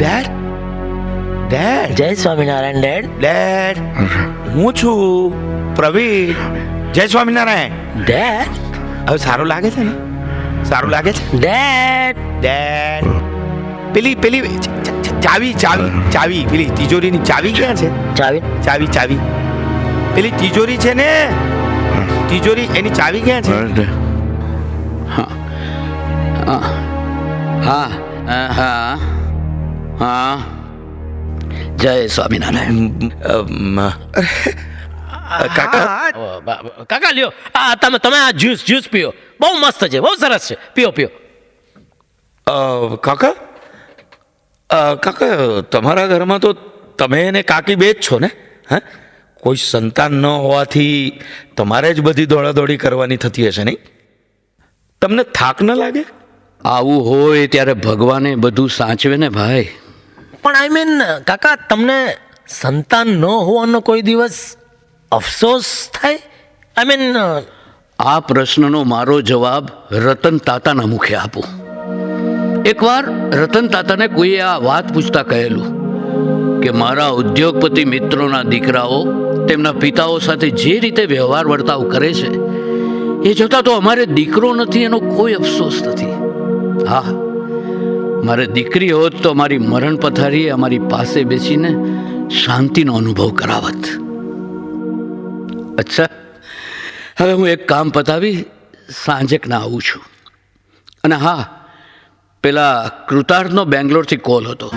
ડેડ ડેડ જય સ્વામિનારાયણ ડેડ. ડેડ, હું છું પ્રવીણ. જય સ્વામિનારાયણ. ડેડ હવે સારું લાગે છે ને? સારું લાગે છે ડેડ. ડેડ? પેલી પેલી ચાવી ચાવી ચાવી પેલી તિજોરીની ચાવી ક્યાં છે? ચાવી ચાવી ચાવી પેલી તિજોરી છે ને, તિજોરી એની ચાવી ક્યાં છે? હા હા હા હા. જય સ્વામિનારાયણ. કાકા, કાકા લ્યો, તમે આ જ્યુસ પીઓ. બહુ મસ્ત છે, બહુ સરસ છે. પીઓ પીઓ. કાકા, કાકા, તમારા ઘરમાં તો તમે અને કાકી બે જ છો ને? હા, કોઈ સંતાન ન હોવાથી તમારે જ બધી દોડાદોડી કરવાની થતી હશે નહીં? તમને થાક ન લાગે? આવું હોય ત્યારે ભગવાને બધું સાચવે ને ભાઈ. પણ આઈ મીન કાકા, તમને સંતાન ન હોવાનો કોઈ દિવસ અફસોસ થાય? આઈ મીન આ પ્રશ્નનો મારો જવાબ રતન તાતાના મુખે આપું. એકવાર રતન તાતાને કોઈએ આ વાત પૂછતા કહેલું કે મારા ઉદ્યોગપતિ મિત્રોના દીકરાઓ તેમના પિતાઓ સાથે જે રીતે વ્યવહાર વર્તાવ કરે છે એ જોતા તો અમારે દીકરો નથી એનો કોઈ અફસોસ નથી. હા, મારે દીકરી હોત તો મારી મરણ પથારીએ અમારી પાસે બેસીને શાંતિનો અનુભવ કરાવત. અચ્છા, હવે હું એક કામ પતાવી સાંજેકના આવું છું. અને હા, પેલા કૃતાર્થનો બેંગ્લોરથી કોલ હતો.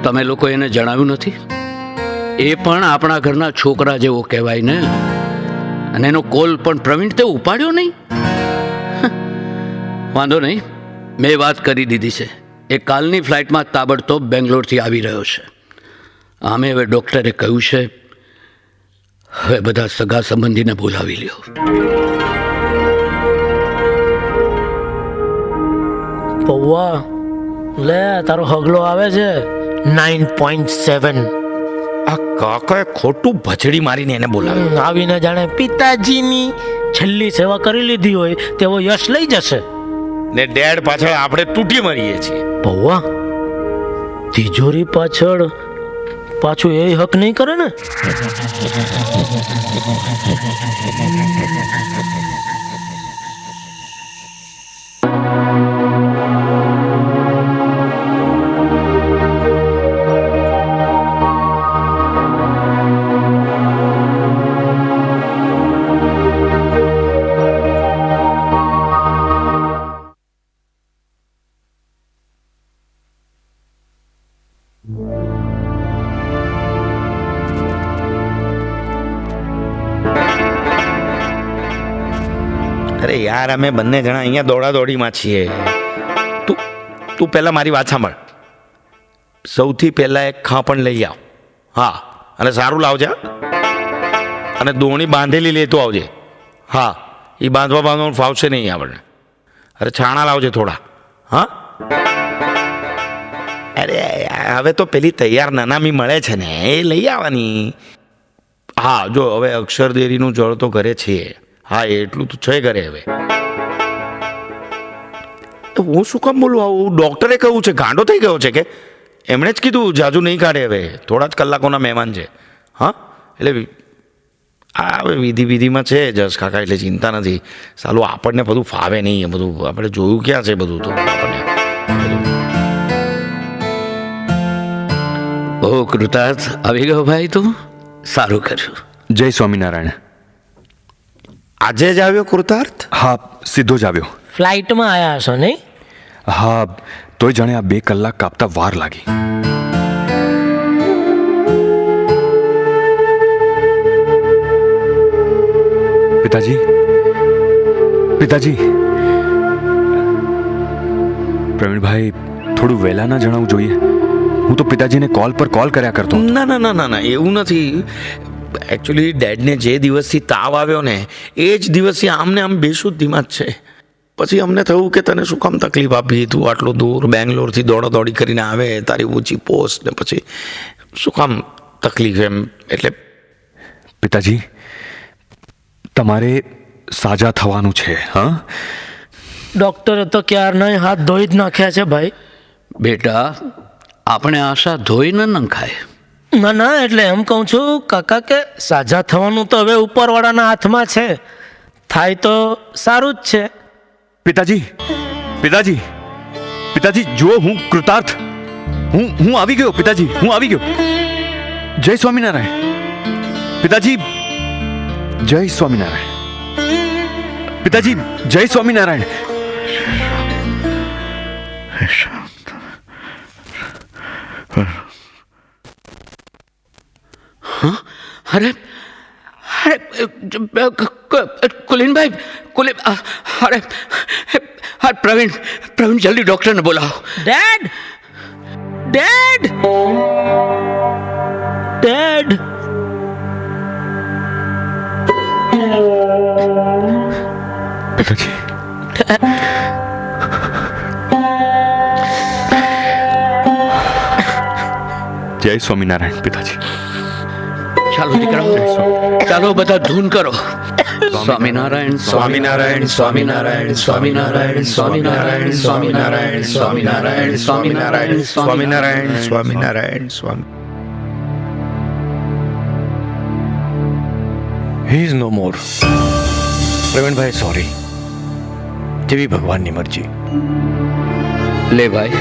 તમે લોકો એને જણાવ્યું નથી? એ પણ આપણા ઘરના છોકરા જેવો કહેવાય ને. અને એનો કોલ પણ પ્રવીણ તે ઉપાડ્યો નહીં. વાંધો નહીં, મેં વાત કરી દીધી છે. એ કાલની ફ્લાઇટમાં તાબડતોબ બેંગ્લોરથી આવી રહ્યો છે. આમે હવે ડૉક્ટરે કહ્યું છે હવે બધા સગા સંબંધીને બોલાવી લ્યો. પૌવા લે, તારો હગલો આવે છે 9.7. આ કાકાએ ખોટું ભજડી મારીને એને બોલાવે. આવીને જાણે પિતાજીની છેલ્લી સેવા કરી લીધી હોય તેવો યશ લઈ જશે. ને ડેડ પાછળ આપણે તૂટી મરીએ છીએ. પૌવા, તિજોરી પાછળ પાછું એ હક નહીં કરે ને? અરે યાર, અમે બંને જણા અહીંયા દોડાદોડીમાં છીએ. તું પહેલાં મારી વાત સાંભળ. સૌથી પહેલાં એક ખાપણ લઈ આવ. હા, અને સારું લાવજે. અને દોણી બાંધેલી લેતો આવજે. હા, એ બાંધવાનું ફાવશે નહીં આપણને. અરે છાણા લાવજે થોડા. હા, અરે હવે તો પેલી તૈયાર નનામી મળે છે ને, એ લઈ આવવાની. હા, જો હવે અક્ષરદેરીનું જળ તો ઘરે છે. હા, એટલું તો છે ઘરે. હવે હું શું કામ બોલું આવું? ડૉક્ટરે કહ્યું છે, ગાંડો થઈ ગયો છે કે? એમણે જ કીધું જાજુ નહીં કાઢે, હવે થોડા જ કલાકોના મહેમાન છે. હા, એટલે આ હવે વિધિમાં છે જસ કાકા, એટલે ચિંતા નથી. સાલું આપણને બધું ફાવે નહીં. એ બધું આપણે જોયું ક્યાં છે બધું તો આપણને. ઓ કૃતાર્થ, આવી ગયો ભાઈ તું? સારું કર્યું. જય સ્વામિનારાયણ. આજે જ આવ્યો કૃતાર્થ? હા, સીધો જ આવ્યો. ફ્લાઇટમાં આવ્યા હશો નહીં? હા, તોય જાણે આ 2 કલાક કાપતા વાર લાગી. પિતાજી પિતાજી પ્રવીણભાઈ થોડું વહેલા ના જણાવવું જોઈએ. હું તો પિતાજીને કોલ પર કોલ કર્યા કરતો હતો. ના ના ના ના ના એવું નથી. એકચ્યુઅલી ડેડને જે દિવસથી તાવ આવ્યો ને એ જ દિવસથી આમને આમ બેશુદ્ધિમાં જ છે. પછી અમને થયું કે તને શું કામ તકલીફ આપી, તું આટલું દૂર બેંગ્લોરથી દોડાદોડી કરીને આવે, તારી ઊંચી પોસ્ટ ને પછી શું કામ તકલીફ એમ. એટલે પિતાજી તમારે સાજા થવાનું છે. હા ડૉક્ટરે તો ક્યારના હાથ ધોઈ જ નાખ્યા છે ભાઈ. બેટા આપણે આશા ધોઈ ન નંખાય. ના ના એટલે એમ કહું છું કાકા કે સાજા થવાનું તો હવે ઉપરવાળાના હાથમાં છે. થાય તો સારું જ છે. પિતાજી પિતાજી પિતાજી જુઓ, હું કૃતાર્થ, હું આવી ગયો પિતાજી, હું આવી ગયો. જય સ્વામિનારાયણ પિતાજી, જય સ્વામિનારાયણ પિતાજી, જય સ્વામિનારાયણ. અરે અરે કુલીનભાઈ, અરે પ્રવીણ પ્રવીણ જલ્દી ડૉક્ટરને બોલાવો. ડેડ ડેડ ડેડ પિતાજી જય સ્વામિનારાયણ પિતાજી. ચાલો દીકરાઓ, ચાલો બધા ધૂન કરો. Swaminarayan Swaminarayan Swaminarayan Swaminarayan Swaminarayan Swaminarayan Swaminarayan Swaminarayan Swaminarayan Swaminarayan Swami. He is no more. Pravinbhai sorry. જેવી ભગવાનની મરજી. લે ભાઈ,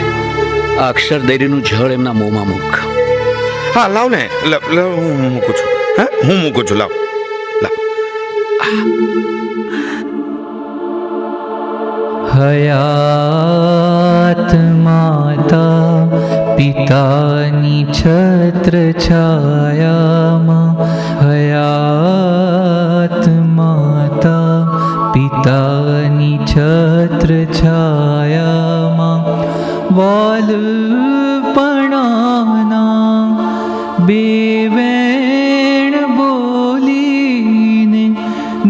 આ અક્ષર દૈરીનું જળ એમના મોંમાં મૂક. હા લાવ ને, લાવ હું મૂકું છું. હા હું મૂકું છું, લાવ લાવ. હયાત માતા પિતાની છત્ર છાયામાં, હયાત માતા પિતાની છત્ર છાયામાં, વાલપણાના બે વેણ બોલીને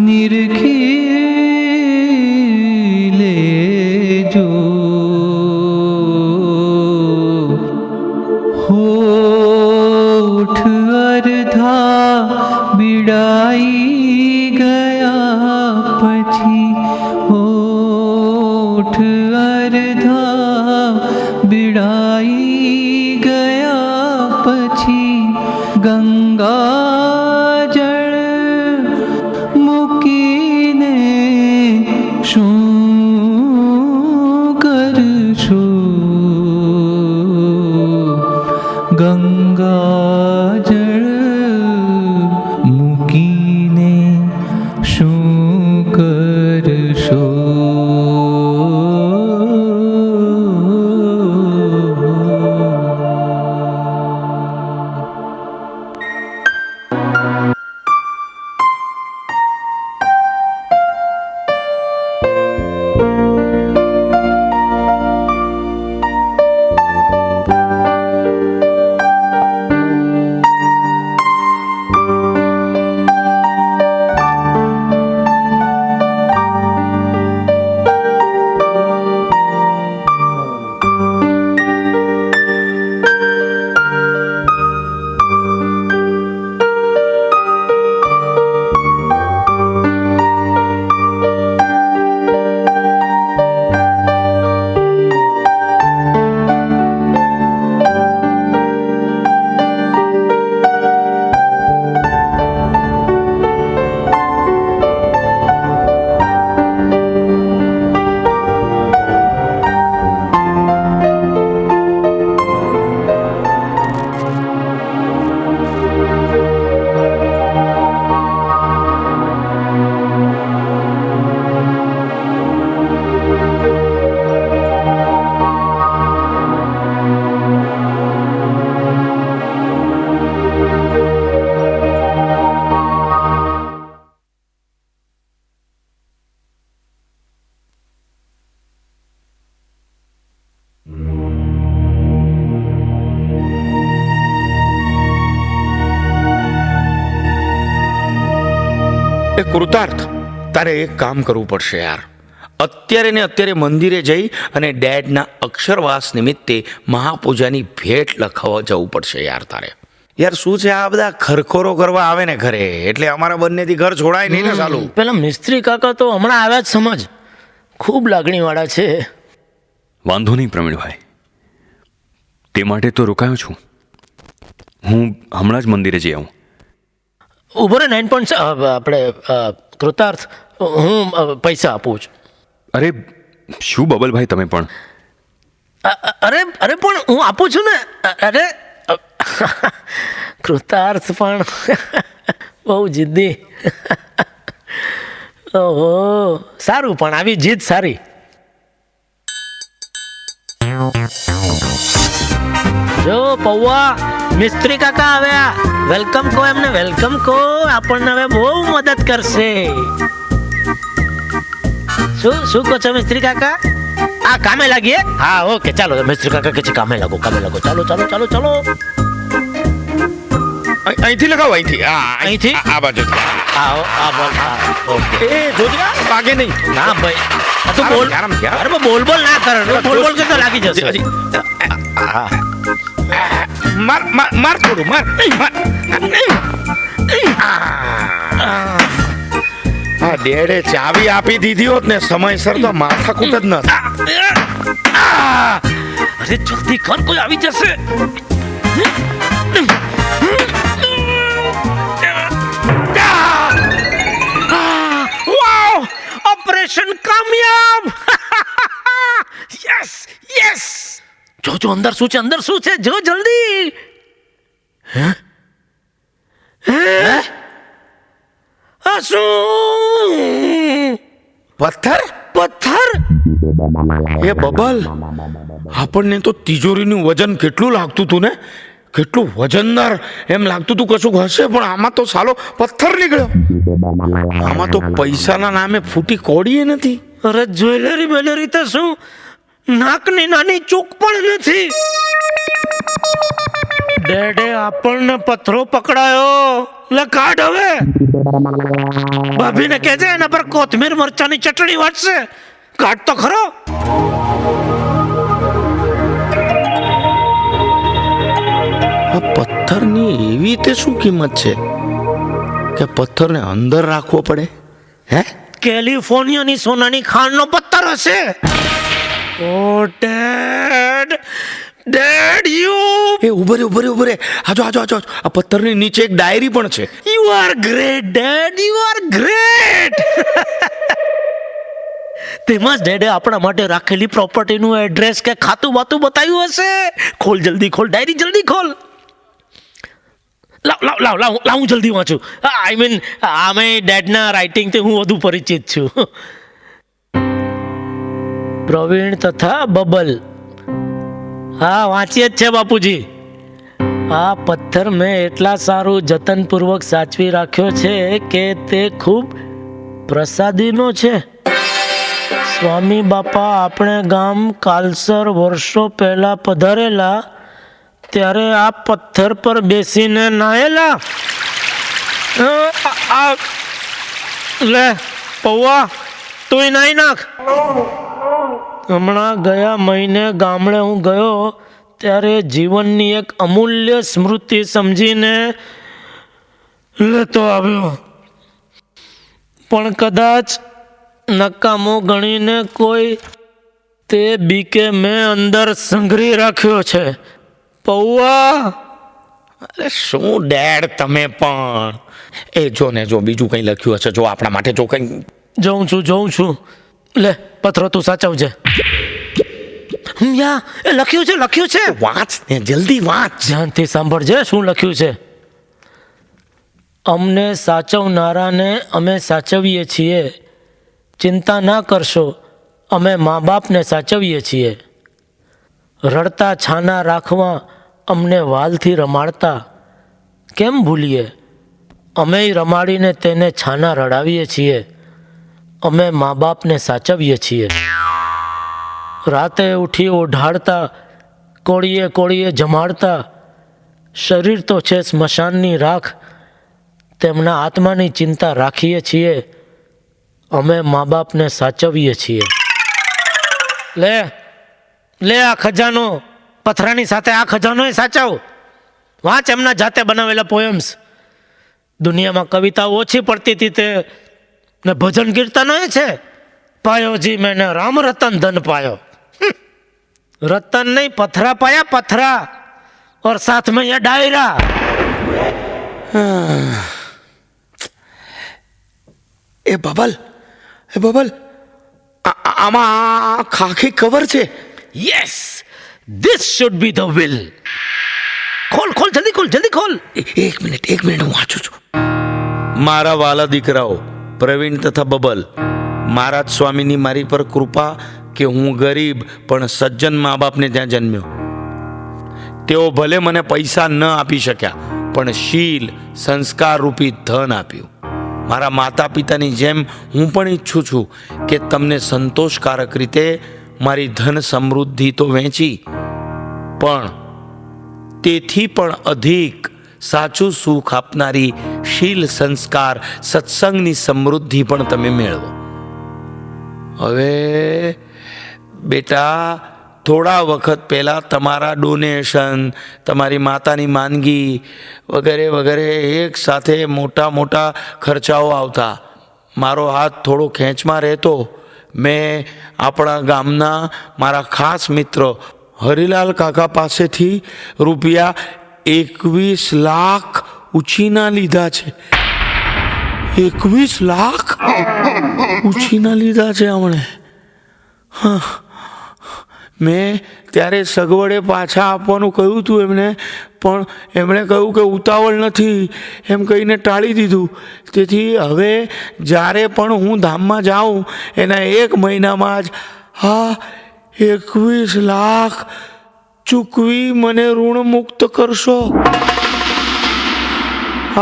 નિરખી લેજો. હોઠ અર્ધા બિડાઈ ગયા પછી, હોઠ અર્ધા બિડાઈ ગયા પછી, ગંગા જળ મૂકીને શું કરશો? ગંગા જળ મૂકીને શું કરશો? કૃતાર્થ, તારે એક કામ કરવું પડશે યાર. અત્યારે ને અત્યારે મંદિરે જઈ અને ડેડના અક્ષરવાસ નિમિત્તે મહાપૂજાની ભેટ લખાવવા જવું પડશે યાર તારે. યાર શું છે આ બધા ખરખોરો કરવા આવે ને ઘરે, એટલે અમારા બંનેથી ઘર છોડાય નહીં ને ચાલુ. પેલા મિસ્ત્રી કાકા તો હમણાં આવ્યા જ સમજ, ખૂબ લાગણીવાળા છે. વાંધો નહીં પ્રવીણભાઈ, તે માટે તો રોકાયો છું. હું હમણાં જ મંદિરે જઈ આવું. ઉભો રે 9 આપણે કૃતાર્થ, હું પૈસા આપું છું. અરે શું બબલભાઈ તમે પણ. અરે પણ હું આપું છું ને. અરે કૃતાર્થ પણ બહુ જિદ્દી. ઓહો, સારું, પણ આવી જીદ સારી. જો પૌવા, મિસ્ત્રી કાકા આવ્યા. વેલકમ કહો એમને, વેલકમ કહો. આપણને હવે બહુ મદદ કરશે. શું કહો છો મિસ્ત્રી કાકા? આ કામે લાગીએ? હા ઓકે, ચાલો. મિસ્ત્રી કાકા કે છે કામે લાગો. ચાલો. અહીંથી લગાવો, અહીંથી. અહીંથી? આ બાજુ. ઓકે. એ જોજે વાગે નહીં. ના ભાઈ, તું બોલ. અરે બોલ ના કર. બોલ કરતો લાગી જશે. માર થોડું, માર. હા, ડેડે ચાવી આપી દીધી હોત ને સમયસર તો માથાકૂટ જ ન થાય. અરે જલ્દી કર, કોઈ આવી જશે. વાવ, ઓપરેશન કામયાબ. યસ. જો અંદર શું છે, જો જલ્દી. આ શું? પથ્થર એ બબલ, આપણને તો તિજોરીનું વજન કેટલું લાગતું હતું ને, કેટલું વજનદાર એમ લાગતું હતું કશું હશે, પણ આમાં તો સાલો પથ્થર નીકળ્યો. આમાં તો પૈસાના નામે ફૂટી કોડીએ નથી. અરે જ્વેલરી તો શું, નાકની નાની ચૂક પણ નથી. ડેડે આપણને પથ્થરો પકડાયો. લે કાઢ હવે. ભાભીને કહેજે એના પર કોથમીર મરચાની ચટણી વાટશે. કાઢ તો ખરો. આ પથ્થરની એવી તે શું કિંમત છે કે પથ્થરને અંદર રાખવો પડે? હે, કેલિફોર્નિયાની સોનાની ખાણનો પથ્થર હશે. ઓ ડેડ યુ. એ ઉભો રે. આજો. આ પથ્થરની નીચે એક ડાયરી પણ છે. You are great dad, you are great. તેમાં જ ડેડે આપણા માટે રાખેલી પ્રોપર્ટીનું એડ્રેસ કે ખાતું બાતું બતાવ્યું હશે. ખોલ જલ્દી, ખોલ ડાયરી, જલ્દી ખોલ. લાવ હું જલ્દી વાંચું. આઈ મીન આમે ડેડના રાઇટિંગથી હું વધુ પરિચિત છું. પ્રવીણ તથા બબલ. હા, વાંચીએ જ છે બાપુજી. આ પથ્થર મેં એટલા સારું જતનપૂર્વક સાચવી રાખ્યો છે કે તે ખૂબ પ્રસાદીનો છે. સ્વામી બાપા આપણે ગામ કાલસર વર્ષો પહેલા પધારેલા ત્યારે આ પથ્થર પર બેસીને નાયેલા. લે પૌવા, તું નાઈ નાખ. હમણાં ગયા મહિને ગામડે હું ગયો ત્યારે જીવનની એક અમૂલ્ય સ્મૃતિ સમજીને લેતો આવ્યો, પણ કદાચ નકામો ગણીને કોઈ તે બીકે મેં અંદર સંઘરી રાખ્યો છે. પૌવા. અરે શું ડેડ તમે પણ. એ જો બીજું કંઈ લખ્યું હશે, જો આપણા માટે જો કંઈ. જોઉં છું. લે પથરો તું સાચવજે. લખ્યું છે. વાંચ ને, જલ્દી વાંચ. ધ્યાનથી સાંભળજે શું લખ્યું છે. અમને સાચવનારાને અમે સાચવીએ છીએ. ચિંતા ના કરશો, અમે મા બાપને સાચવીએ છીએ. રડતા છાના રાખવા અમને વાલથી રમાડતા કેમ ભૂલીએ. અમે રમાડીને તેને છાના રડાવીએ છીએ. અમે મા બાપને સાચવીએ છીએ. રાતે ઉઠી ઓઢાડતા, કોળીએ જમાડતા. શરીર તો છે સ્મશાનની રાખ, તેમના આત્માની ચિંતા રાખીએ છીએ, અમે મા બાપને સાચવીએ છીએ. લે લે આ ખજાનો, પથરાની સાથે આ ખજાનો સાચવ. વાંચ એમના જાતે બનાવેલા પોએમ્સ. દુનિયામાં કવિતાઓ ઓછી પડતી હતી તે ને ભજન કીર્તનો એ છે, પાયો જી મેને રામ રતન ધન પાયો. रतन नहीं पथरा पाया, पथरा और साथ में ये डायरा. એ બબલ આમાં ખાખી કવર છે. Yes, this should be the will. खोल खोल जल्दी खोल, जल्दी खोल. એક મિનિટ હું વાંચું છું. મારા વાલા દીકરાઓ પ્રવીણ તથા બબલ, મારા જ સ્વામીની મારી પર કૃપા કે હું ગરીબ પણ સજ્જન મા બાપને ત્યાં જન્મ્યો. તેઓ ભલે મને પૈસા ન આપી શક્યા, પણ શીલ સંસ્કાર રૂપી ધન આપ્યું. મારા માતા પિતાની જેમ હું પણ ઈચ્છું છું કે તમને સંતોષકારક રીતે મારી ધન સમૃદ્ધિ તો વહેંચી, પણ તેથી પણ અધિક સાચું સુખ આપનારી શીલ સંસ્કાર સત્સંગની સમૃદ્ધિ પણ તમે મેળવો. હવે બેટા, થોડા વખત પહેલાં તમારા ડોનેશન, તમારી માતાની માંદગી વગેરે વગેરે એક સાથે મોટા ખર્ચાઓ આવતા. મારો હાથ થોડો ખેંચમાં રહેતો. મેં આપણા ગામના મારા ખાસ મિત્ર હરિલાલ કાકા પાસેથી રૂપિયા 21 લાખ ઉછીના લીધા છે. 21 લાખ ઉછીના લીધા છે હમણે. હા, મેં ત્યારે સગવડે પાછા આપવાનું કહ્યું હતું એમને, પણ એમણે કહ્યું કે ઉતાવળ નથી એમ કહીને ટાળી દીધું. તેથી હવે જ્યારે પણ હું ધામમાં જાઉં એના 1 મહિનામાં જ 21 લાખ ચૂકવી મને ઋણ મુક્ત કરશો.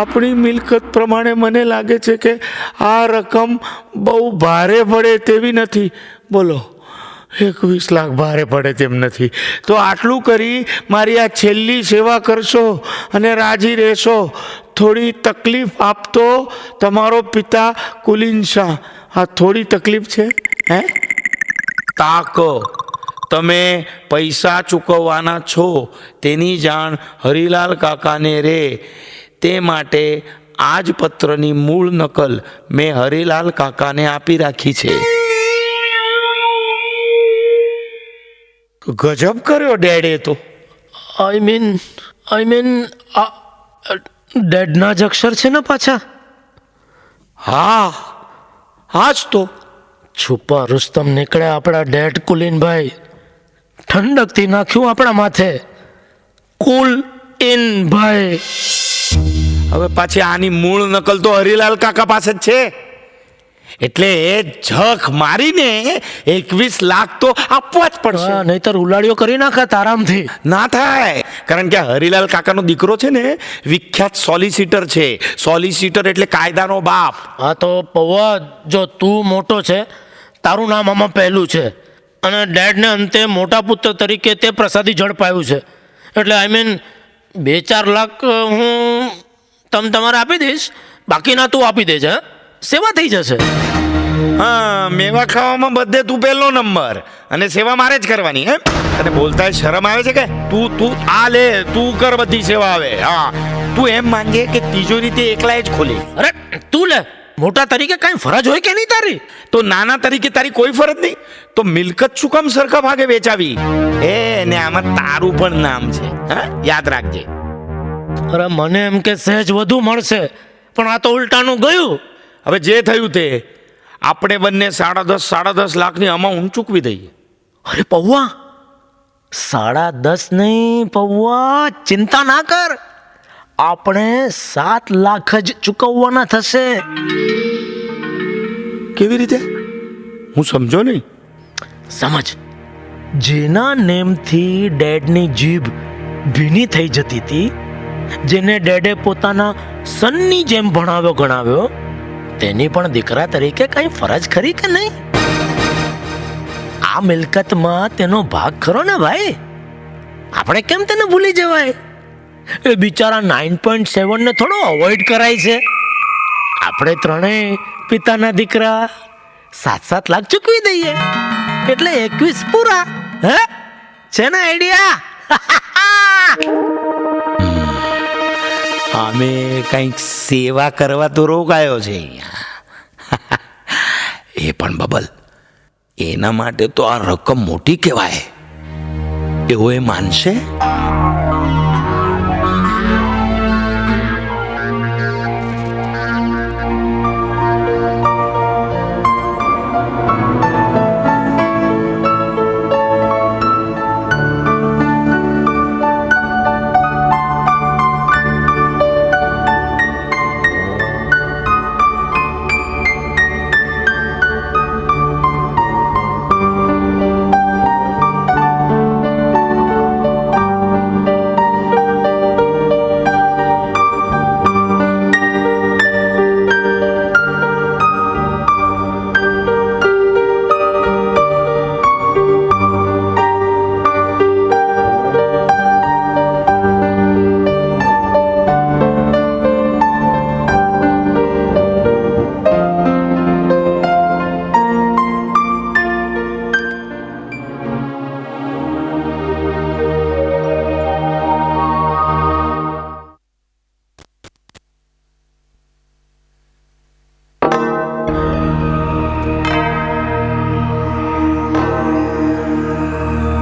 આપણી મિલકત પ્રમાણે મને લાગે છે કે આ રકમ બહુ ભારે પડે તેવી નથી. બોલો, 21 લાખ ભારે પડે તેમ નથી. તો આટલું કરી મારી આ છેલ્લી સેવા કરશો અને રાજી રહેશો. થોડી તકલીફ આપતો તમારો પિતા કુલીન શાહ. આ થોડી તકલીફ છે હે? તાકો, તમે પૈસા ચૂકવવાના છો તેની જાણ હરિલાલ કાકાને રે. તે માટે આ જ પત્રની મૂળ નકલ મેં હરિલાલ કાકાને આપી રાખી છે. ગજબ કર્યો ડેડે તો. આઈ મીન ડેડના જ અક્ષર છે ને પાછા? હા, જ તો. છુપા રુસ્તમ નીકળ્યા આપણા ડેડ કુલીનભાઈ. ઠંડકથી નાખ્યું આપણા માથે. કુલ ઇન ભાઈ. હવે પાછી આની મૂળ નકલ તો હરિલાલ કાકા પાસે જ છે. એટલે ઝખ મારીને 21 લાખ તો આપવા જ પડશે. નહીતર ઉલાડીઓ કરી નાખત આરામથી. ના થાય, કારણ કે હરિલાલ કાકાનો દીકરો છે ને વિખ્યાત સોલિસિટર છે. સોલિસિટર એટલે કાયદાનો બાપ. હા તો પૌવા, જો તું મોટો છે, તારું નામ આમાં પહેલું છે, અને ડેડને અંતે મોટા પુત્ર તરીકે તે પ્રસાદી ઝડપાયું છે. એટલે આઈ મીન 2-4 લાખ હું તમારે આપી દઈશ, બાકીના તું આપી દેજે. સેવા થઈ જશે. હા, મેવા ખાવામાં બધે તું પહેલો નંબર અને સેવા મારે જ કરવાની. હે, તને બોલતા શરમ આવે છે કે? તું આ લે, તું કર, બધી સેવા આવે. હા, તું એમ માનજે કે તિજોરી તે એકલા જ ખોલી. અરે તું લે, મોટા તરીકે કઈ ફરજ હોય કે નહીં તારી? તો નાના તરીકે તારી કોઈ ફરજ નહીં, તો મિલકત શું કામ સરખા ભાગે વેચાવી? ને આમાં તારું પણ નામ છે, હા, યાદ રાખજે. અરે મને એમ કે સહેજ વધુ મળશે, પણ આ તો ઉલટાનું ગયું. હવે જે થયું તે આપણે બંને 10.5 લાખની અમાઉન્ટ ચૂકવી દઈએ. અરે પૌવા, 10.5 નહીં પૌવા, ચિંતા ના કર. આપણે 7 લાખ જ ચૂકવવાના થશે. કેવી રીતે? હું સમજો નહીં. સમજ. જેના નેમથી ડેડની જીભ ભીની થઈ જતી હતી, જેને ડેડે પોતાના સનની જેમ ભણાવ્યો ગણાવ્યો, તેની પણ દીકરા તરીકે કઈ ફરજ ખરી કે નહીં? આ મિલકતમાં તેનો ભાગ ખરો ને ભાઈ. આપણે કેમ તેને ભૂલી જવાય? એ બિચારા 9.7 ને થોડો અવોઇડ કરાય છે. આપણે ત્રણેય પિતાના દીકરા 7-7 લાખ ચૂકવી દઈએ એટલે 21 પૂરા. હે છે ને આઈડિયા? અમે કંઈક સેવા કરવા તો રોકાયો છે અહીંયા. એ પણ બબલ, એના માટે તો આ રકમ મોટી કહેવાય. એવો એ માનશે?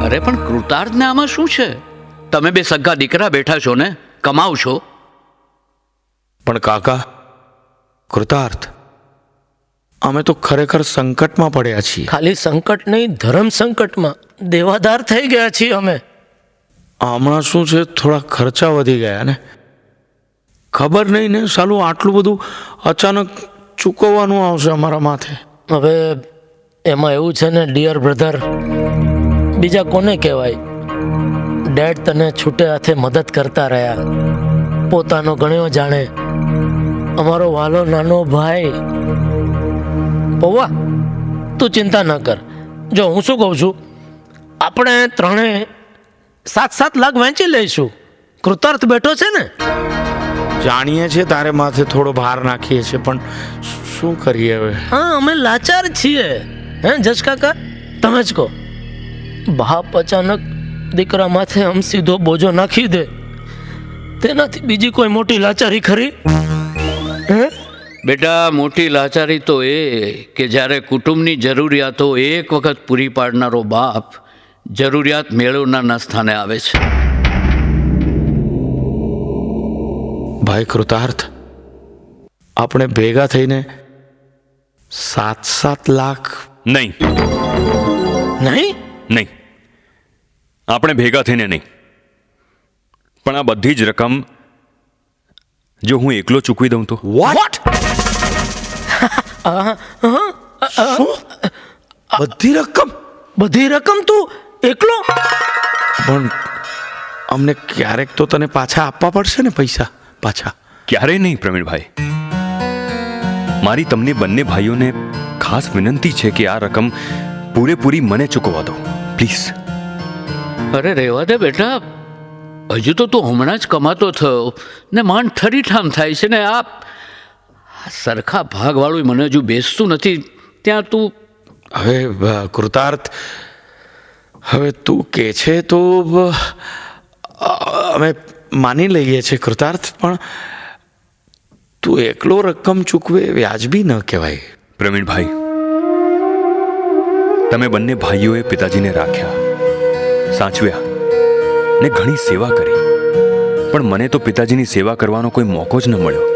અરે પણ કૃતાર્થને આમાં શું છે? તમે બે સગા દીકરા બેઠા છો ને, કમાવ છો. પણ કાકા, કૃતાર્થ, અમે તો ખરેખર સંકટમાં પડ્યા છીએ. ખાલી સંકટ નહીં, ધર્મ સંકટમાં દેવાદાર થઈ ગયા છીએ અમે. હમણાં શું છે, થોડા ખર્ચા વધી ગયા ને. ખબર નહીં ને સાલું આટલું બધું અચાનક ચૂકવવાનું આવશે અમારા માથે. હવે એમાં એવું છે ને ડિયર બ્રધર, બીજા કોને કહેવાય? ડેડ તને છૂટે હાથે મદદ કરતા રહ્યા, પોતાનો ગણ્યો જાણે. અમારો વાલો નાનો ભાઈ. પૌવા, તું ચિંતા ન કર. જો હું શું કહું છું, આપણે ત્રણે 7-7 લાખ વહેંચી લઈશું. કૃતાર્થ બેઠો છે ને. જાણીએ છીએ તારે માથે થોડો ભાર નાખીએ છીએ, પણ શું કરીએ હવે? હા, અમે લાચાર છીએ. હે જશ કાકા, તમે જ કહો. બાપ અચાનક દીકરા માથે આમ સીધો બોજો નાખી દે, તેનાથી બીજી કોઈ મોટી લાચારી ખરી? હે બેટા, મોટી લાચારી તો એ કે જ્યારે કુટુંબની જરૂરિયાતો એક વખત પૂરી પાડનારો બાપ જરૂરિયાત મેળવનારના સ્થાને આવે છે. ભાઈ કૃતાર્થ, આપણે ભેગા થઈને 7-7 લાખ નહીં નહીં નહીં, આપણે ભેગા થઈને નહીં. પણ આ બધી જ રકમ જો હું એકલો ચૂકવી દઉં તો? વોટ? બધી રકમ તું એકલો? પણ અમને ક્યારેક તો તને પાછા આપવા પડશે ને પૈસા પાછા. ક્યારેય નહીં પ્રવીણભાઈ. મારી તમને બંને ભાઈઓને ખાસ વિનંતી છે કે આ રકમ પૂરેપૂરી મને ચૂકવવા દો પ્લીઝ. અરે રહેવા દે બેટા, હજુ તો તું હમણાં જ કમાતો થયો ને માંડ ઠરીઠામ થાય છે ને. આ સરખા ભાગવાળું મને હજુ બેસતું નથી ત્યાં તું. હવે કૃતાર્થ, હવે તું કે છે તો અમે માની લઈએ છીએ કૃતાર્થ, પણ તું એકલો રકમ ચૂકવે વ્યાજબી ન કહેવાય. પ્રવીણભાઈ, તમે બંને ભાઈઓએ પિતાજીને રાખ્યા, સાચવ્યા ને ઘણી સેવા કરી, પણ મને તો પિતાજીની સેવા કરવાનો કોઈ મોકો જ ન મળ્યો.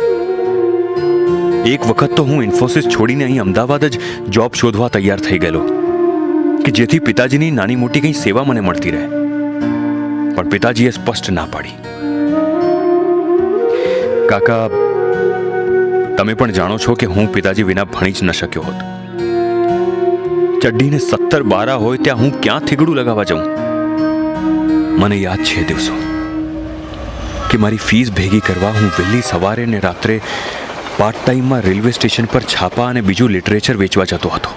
એક વખત તો હું ઇન્ફોસિસ છોડીને અહીં અમદાવાદ જ જોબ શોધવા તૈયાર થઈ ગયેલો કે જેથી પિતાજીની નાની મોટી કંઈ સેવા મને મળતી રહે, પણ પિતાજીએ સ્પષ્ટ ના પાડી. કાકા, તમે પણ જાણો છો કે હું પિતાજી વિના ભણી જ ન શક્યો હોત. ચડ્ડીને 17-12 હોય ત્યાં હું ક્યાં થીગડું લગાવવા જાઉં? મને યાદ છે દિવસો કે મારી ફીસ ભેગી કરવા હું વહેલી સવારે ને રાત્રે પાર્ટ ટાઈમમાં રેલવે સ્ટેશન પર છાપા અને બીજું લિટરેચર વેચવા જતો હતો.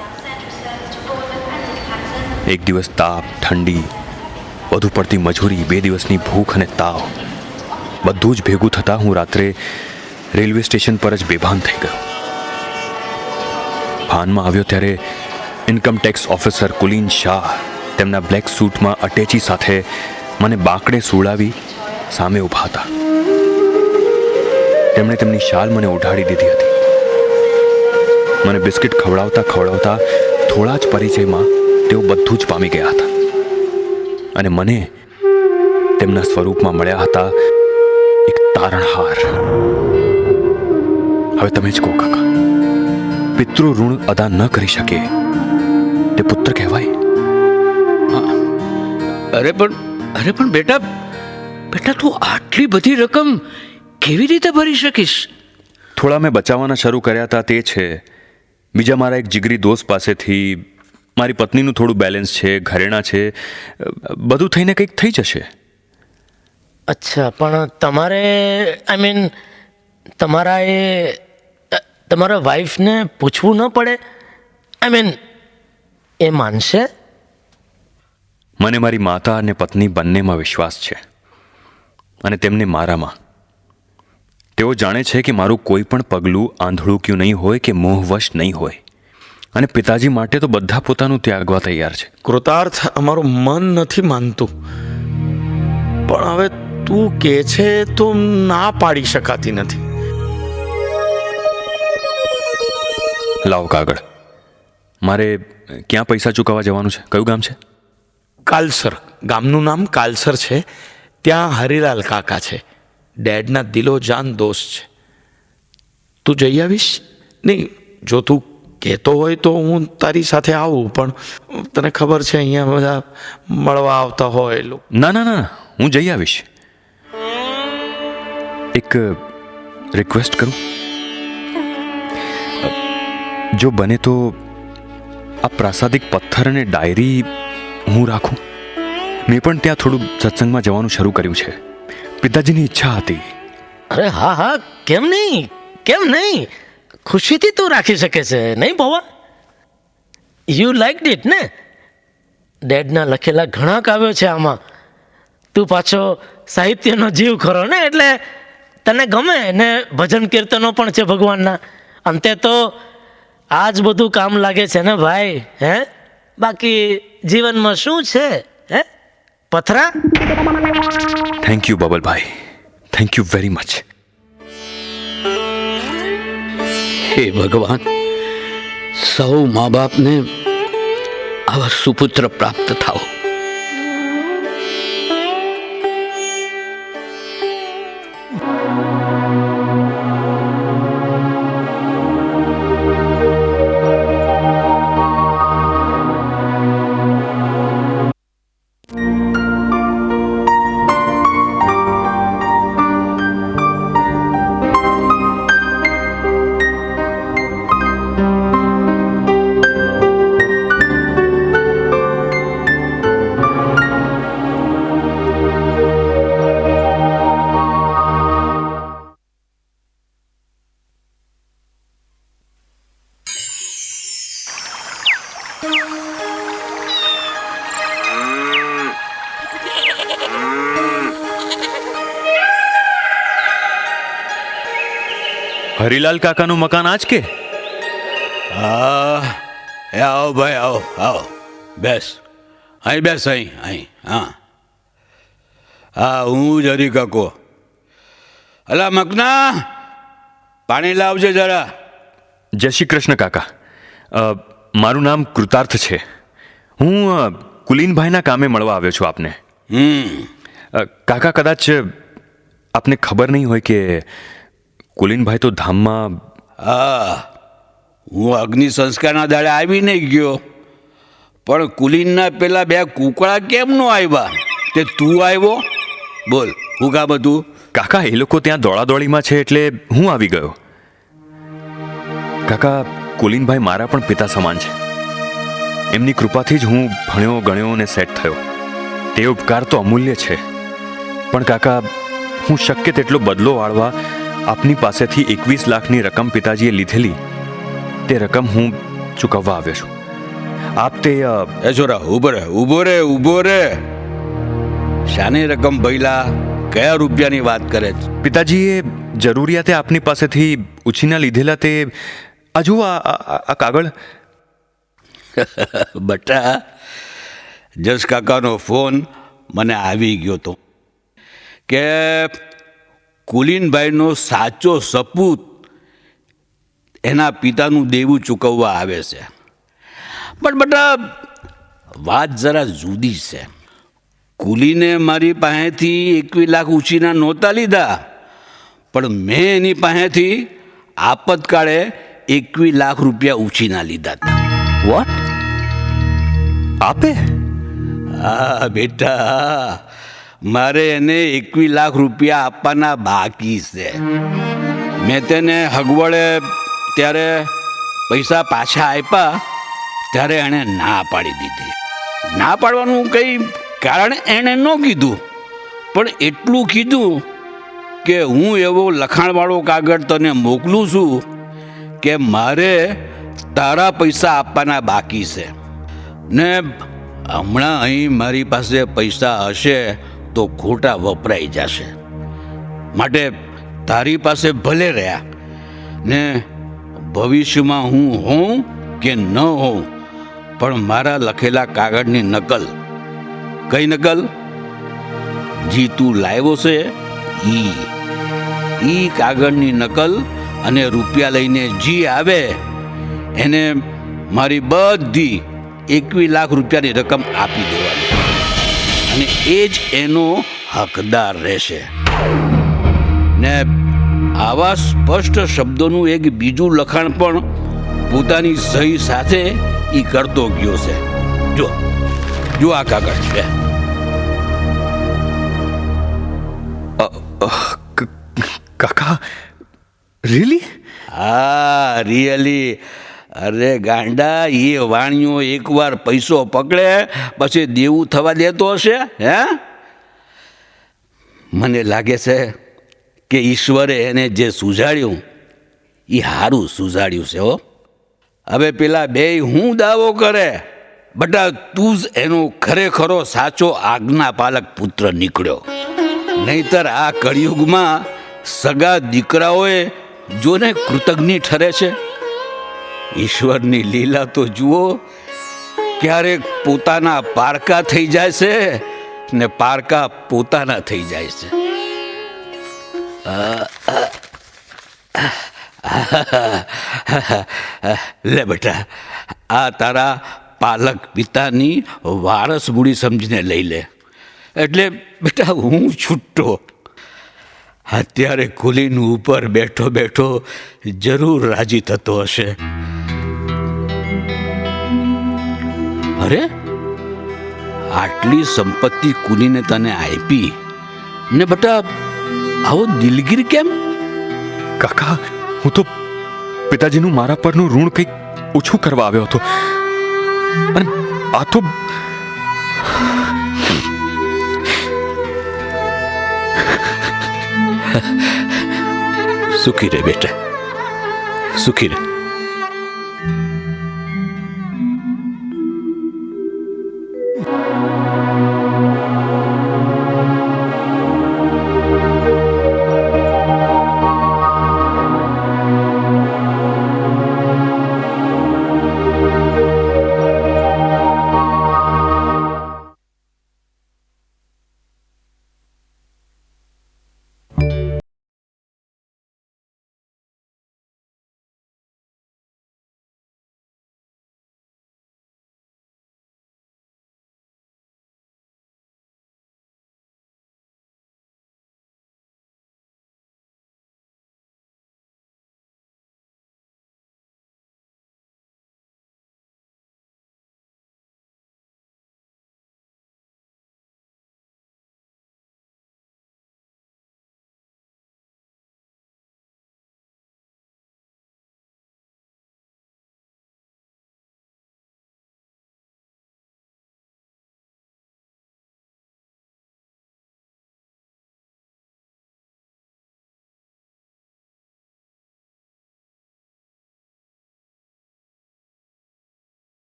એક દિવસ તાપ, ઠંડી, વધુ પડતી મજૂરી, 2 દિવસની ભૂખ અને તાવ બધું જ ભેગું થતાં હું રાત્રે રેલવે સ્ટેશન પર જ બેભાન થઈ ગયો. ભાનમાં આવ્યો ત્યારે ઇન્કમટેક્સ ઓફિસર કુલીન શાહ તેમના બ્લેક સૂટમાં અટેચી સાથે મને બાકડે સુવડાવી સામે ઊભા હતા. તેમણે તેમની શાલ મને ઓઢાડી દીધી હતી. મને બિસ્કિટ ખવડાવતા ખવડાવતા થોડા જ પરિચયમાં તેઓ બધું જ પામી ગયા હતા અને મને તેમના સ્વરૂપમાં મળ્યા હતા એક તારણહાર. હવે તમે જ કહો કાકા, પિતૃ ઋણ અદા ન કરી શકે તે પુત્ર કહેવાય? અરે પણ બેટા તું આટલી બધી રકમ કેવી રીતે ભરી શકીશ? થોડા મેં બચાવવાના શરૂ કર્યા હતા તે છે. બીજા મારા એક જીગરી દોસ્ત પાસેથી, મારી પત્નીનું થોડું બેલેન્સ છે, ઘરેણાં છે, બધું થઈને કંઈક થઈ જશે. અચ્છા, પણ તમારે તમારા વાઈફને પૂછવું ન પડે? એ માનશે? મને મારી માતા અને પત્ની બંનેમાં વિશ્વાસ છે અને તેમને મારામાં. તેઓ જાણે છે કે મારું કોઈ પણ પગલું આંધળુક્યું નહીં હોય કે મોહવશ નહીં હોય અને પિતાજી માટે તો બધા પોતાનું ત્યાગવા તૈયાર છે. કૃતાર્થ અમારું મન નથી માનતું, પણ હવે તું કે છે તો ના પાડી શકાતી નથી. લાવો કાગળ. મારે ક્યાં પૈસા ચૂકવવા જવાનું છે? કયું ગામ છે? કાલસર. ગામનું નામ કાલસર છે. ત્યાં હરિલાલ કાકા છે, ડેડના દિલો જાન દોસ્ત છે. તું જઈ આવીશ? નહીં, જો તું કહેતો હોય તો હું તારી સાથે આવું, પણ તને ખબર છે અહીંયા બધા મળવા આવતા હોય લોકો. ના, હું જઈ આવીશ. એક રિક્વેસ્ટ કરું? જો બને તો આ પ્રાસાદિક પથ્થર અને ડાયરી હું રાખું. મેં પણ ત્યાં થોડું સત્સંગમાં જવાનું શરૂ કર્યું છે. પિતાજીની ઈચ્છા હતી. અરે હા, કેમ નહીં, ખુશીથી તું રાખી શકે છે, નહીં ભવા? યુ લાઇક ઇટ ને? ડેડના લખેલા ઘણા કાવ્યો છે આમાં. તું પાછો સાહિત્યનો જીવ ખરો ને, એટલે તને ગમે ને. ભજન કીર્તનો પણ છે ભગવાનના. અંતે તો આ જ બધું કામ લાગે છે ને ભાઈ. બાકી જીવનમાં શું છે? પથરા. Thank you Babalbhai, thank you very much. હે ભગવાન, સૌ મા બાપને આવા સુપુત્ર પ્રાપ્ત થાઓ. હરિલાલ કાકાનું મકાન આજ કે? આવો ભાઈ, આવો. બેસ અહીં, અહીં. હા, હું જ હરી કાકો. અલા મકના, પાણી લાવજે જરા. જય શ્રી કૃષ્ણ કાકા. મારું નામ કૃતાર્થ છે. હું કુલીનભાઈના કામે મળવા આવ્યો છું આપને. કાકા, કદાચ આપને ખબર નહીં હોય કે કુલીનભાઈ તો ધામમાં. હા, હું અગ્નિ સંસ્કારના દાડે આવી નહીં ગયો, પણ કુલીનના પેલા 2 કુકડા કેમ નો આવ્યા? તે તું આવ્યો? બોલ, હું કા બધું? કાકા, એ લોકો ત્યાં દોડાદોડીમાં છે એટલે હું આવી ગયો. કાકા, કુલીનભાઈ મારા પણ પિતા સમાન છે. એમની કૃપાથી જ હું ભણ્યો ગણ્યો અને સેટ થયો. તે ઉપકાર તો અમૂલ્ય છે, પણ કાકા, હું શક્ય તેટલો બદલો વાળવા આપની પાસેથી 21 લાખની રકમ પિતાજીએ લીધેલી, તે રકમ હું ચૂકવવા આવ્યો છું. આપ તે છોરા, ઊભો રે. શાની રકમ ભઈલા? કયા રૂપિયાની વાત કરે છે? પિતાજીએ જરૂરિયાતે આપની પાસેથી ઉછીના લીધેલા તે આ જુઓ આ કાગળ. બટા, જસ કાકાનો ફોન મને આવી ગયો તો કે કુલીનભાઈનો સાચો સપૂત એના પિતાનું દેવું ચૂકવવા આવે છે. પણ બટા, વાત જરા જુદી છે. કુલીને મારી પાસેથી 21 લાખ ઉછીના નહોતા લીધા, પણ મેં એની પાસેથી આપતકાળે 21 લાખ રૂપિયા ઉછીના લીધા હતા. વોટ? આપે? હા બેટા, મારે એને 21 લાખ રૂપિયા આપવાના બાકી છે. મેં તેને હગવડે ત્યારે પૈસા પાછા આપ્યા ત્યારે એણે ના પાડી દીધી. ના પાડવાનું કંઈ કારણ એણે ન કીધું, પણ એટલું કીધું કે હું એવો લખાણવાળો કાગળ તને મોકલું છું કે મારે તારા પૈસા આપવાના બાકી છે, ને હમણાં અહીં મારી પાસે પૈસા હશે તો ખોટા વપરાઈ જશે. માટે તારી પાસે ભલે રહ્યા, ને ભવિષ્યમાં હું હોઉં કે ન હોઉં, પણ મારા લખેલા કાગળની નકલ, કઈ નકલ? જી તું લાવ્યો છે ઈ કાગળની નકલ, અને રૂપિયા લઈને જી આવે એને મારી બધી 21 લાખ રૂપિયાની રકમ આપી દેવાની, અને એ જ એનો હકદાર રહેશે. ને આવા સ્પષ્ટ શબ્દોનું એક બીજું લખાણ પણ પોતાની સહી સાથે એ કરતો ગયો છે. જો જો આ કાગળ છે. કાકા, રિયલી? હા, રિયલી. અરે ગાંડા, એ વાણિયો એકવાર પૈસો પકડે પછી દેવું થવા દેતો હશે? હે? મને લાગે છે કે ઈશ્વરે એને જે સુઝાડ્યું એ સારું સુઝાડ્યું છે. હો, હવે પેલા બેય હું દાવો કરે, બટા તું જ એનો ખરેખરો સાચો આજ્ઞાપાલક પુત્ર નીકળ્યો. નહીતર આ કળિયુગમાં સગા દીકરાઓએ જોને કૃતજ્ઞ ઠરે છે. ઈશ્વરની લીલા તો જુઓ, ક્યારેક પોતાના પારકા થઈ જાય છે ને પારકા પોતાના થઈ જાય છે. લે બેટા, આ તારા પાલક પિતાની વારસ મૂડી સમજીને લઈ લે. એટલે બેટા હું છૂટો. અત્યારે કુલીન ઉપર બેઠો બેઠો જરૂર રાજી થતો હશે. અરે, આટલી સંપત્તિ કુલીને તને આપી ને બટા આવો દિલગીર કેમ? કાકા, હું તો પિતાજીનું મારા પરનું ઋણ કંઈક ઓછું કરવા આવ્યો હતો, અને આ તો સુખી રે બેટા, સુખી રે.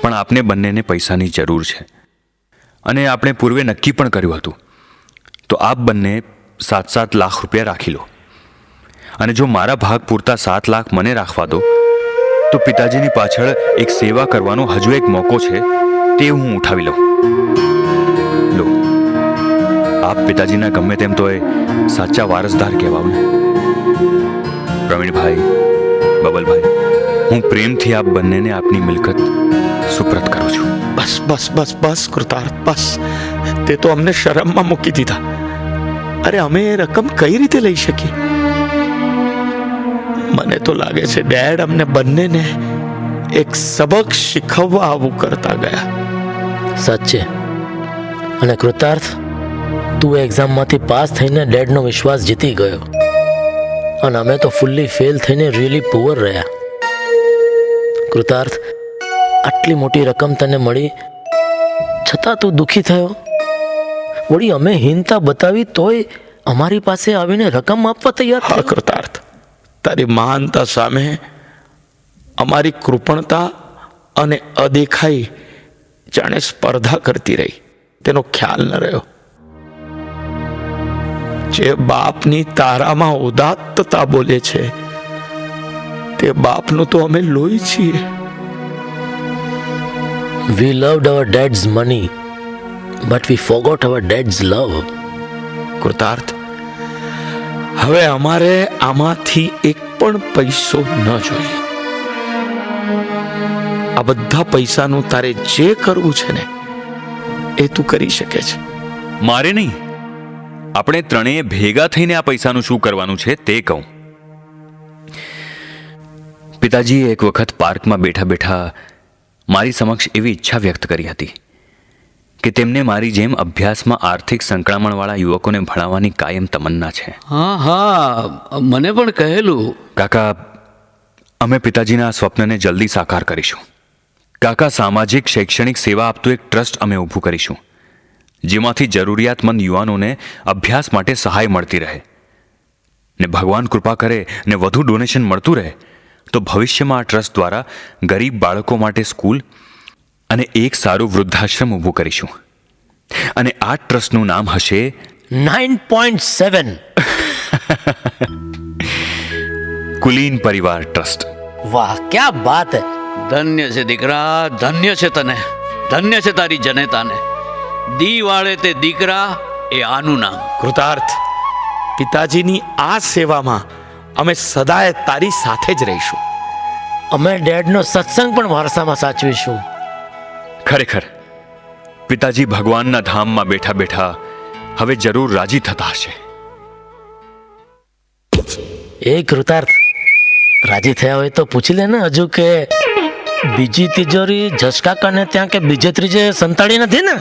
પણ આપને બંનેને પૈસાની જરૂર છે અને આપણે પૂર્વે નક્કી પણ કર્યું હતું. તો આપ બંને 7-7 લાખ રૂપિયા રાખી લો અને જો મારા ભાગ પૂરતા 7 લાખ મને રાખવા દો તો પિતાજીની પાછળ એક સેવા કરવાનો હજુ એક મોકો છે, તે હું ઉઠાવી લઉં. લો, આપ પિતાજીના ગમે તેમ તો એ સાચા વારસદાર કહેવાવ ને. પ્રવીણભાઈ, બબલભાઈ, હું પ્રેમથી આપ બંનેને આપની મિલકત સુપ્રત કરું છું. બસ બસ બસ બસ કૃતાર્થ, બસ. તે તો અમને શરમમાં મૂકી દીધા. અરે અમે એ રકમ કઈ રીતે લઈ શકીએ? મને તો લાગે છે ડેડ અમને બંનેને એક સબક શીખવવા આવું કરતા ગયા. સાચે. અને કૃતાર્થ, તું એક્ઝામમાંથી પાસ થઈને ડેડનો વિશ્વાસ જીતી ગયો અને અમે તો ફૂલ્લી ફેલ થઈને રિયલી પુઅર રહ્યા. કૃતાર્થ, આટલી મોટી રકમ તને મળી છતાં તું દુઃખી થયો. વળી અમે હીનતા બતાવી તોય અમારી પાસે આવીને રકમ આપવા તૈયાર હા થયો. કૃતાર્થ, તારી મહાનતા સામે અમારી કૃપણતા અને અદેખાઈ જાણે સ્પર્ધા કરતી રહી. તેનો ખ્યાલ ન રહ્યો. જે બાપની તારામાં ઉદાત્તતા બોલે છે તે બાપનું તો અમે લોહી છીએ. We loved our dad's money, but we forgot our dad's love. કૃતાર્થ, હવે અમારે આમાંથી એક પણ પૈસો ન જોઈએ. આ બધા પૈસાનું તારે જે કરવું છે ને એ તું કરી શકે છે. મારે નહીં, આપણે ત્રણેય ભેગા થઈને આ પૈસાનું શું કરવાનું છે તે કહું. પિતાજીએ એક વખત પાર્કમાં બેઠા બેઠા મારી સમક્ષ એવી ઈચ્છા વ્યક્ત કરી હતી કે તેમને મારી જેમ અભ્યાસમાં આર્થિક સંકળામણવાળા યુવકોને ભણાવવાની કાયમ તમન્ના છે. હા હા, મને પણ કહેલું. કાકા, અમે પિતાજીના આ સ્વપ્નને જલ્દી સાકાર કરીશું. કાકા, સામાજિક શૈક્ષણિક સેવા આપતું એક ટ્રસ્ટ અમે ઊભું કરીશું જેમાંથી જરૂરિયાતમંદ યુવાનોને અભ્યાસ માટે સહાય મળતી રહે. ને ભગવાન કૃપા કરે ને વધુ ડોનેશન મળતું રહે તો ભવિષ્યમાં આ ટ્રસ્ટ દ્વારા ગરીબ બાળકો માટે સ્કૂલ અને એક સારું વૃદ્ધાશ્રમ ઊભું કરીશું. અને આ ટ્રસ્ટનું નામ હશે 9.7. કુલીન પરિવાર ટ્રસ્ટ. વાહ, ક્યા બાત હે. ધન્ય છે દીકરા, ધન્ય છે તને, ધન્ય છે તારી જનેતાને. દી વાળે તે દીકરા એ આનું નામ. કૃતાર્થ, પિતાજીની આ સેવામાં અમે સદાય તારી સાથે જ રહીશું. અમે ડેડનો સત્સંગ પણ વારસામાં સાચવીશું. ખરેખર પિતાજી ભગવાનના ધામમાં બેઠા બેઠા હવે જરૂર રાજી થતા હશે. એ કૃતાર્થ, રાજી થયા હોય તો પૂછી લે ને હજુ કે બીજી તિજોરી જસકાકાને ત્યાં કે બીજે ત્રીજે સંતાડી નથી ને?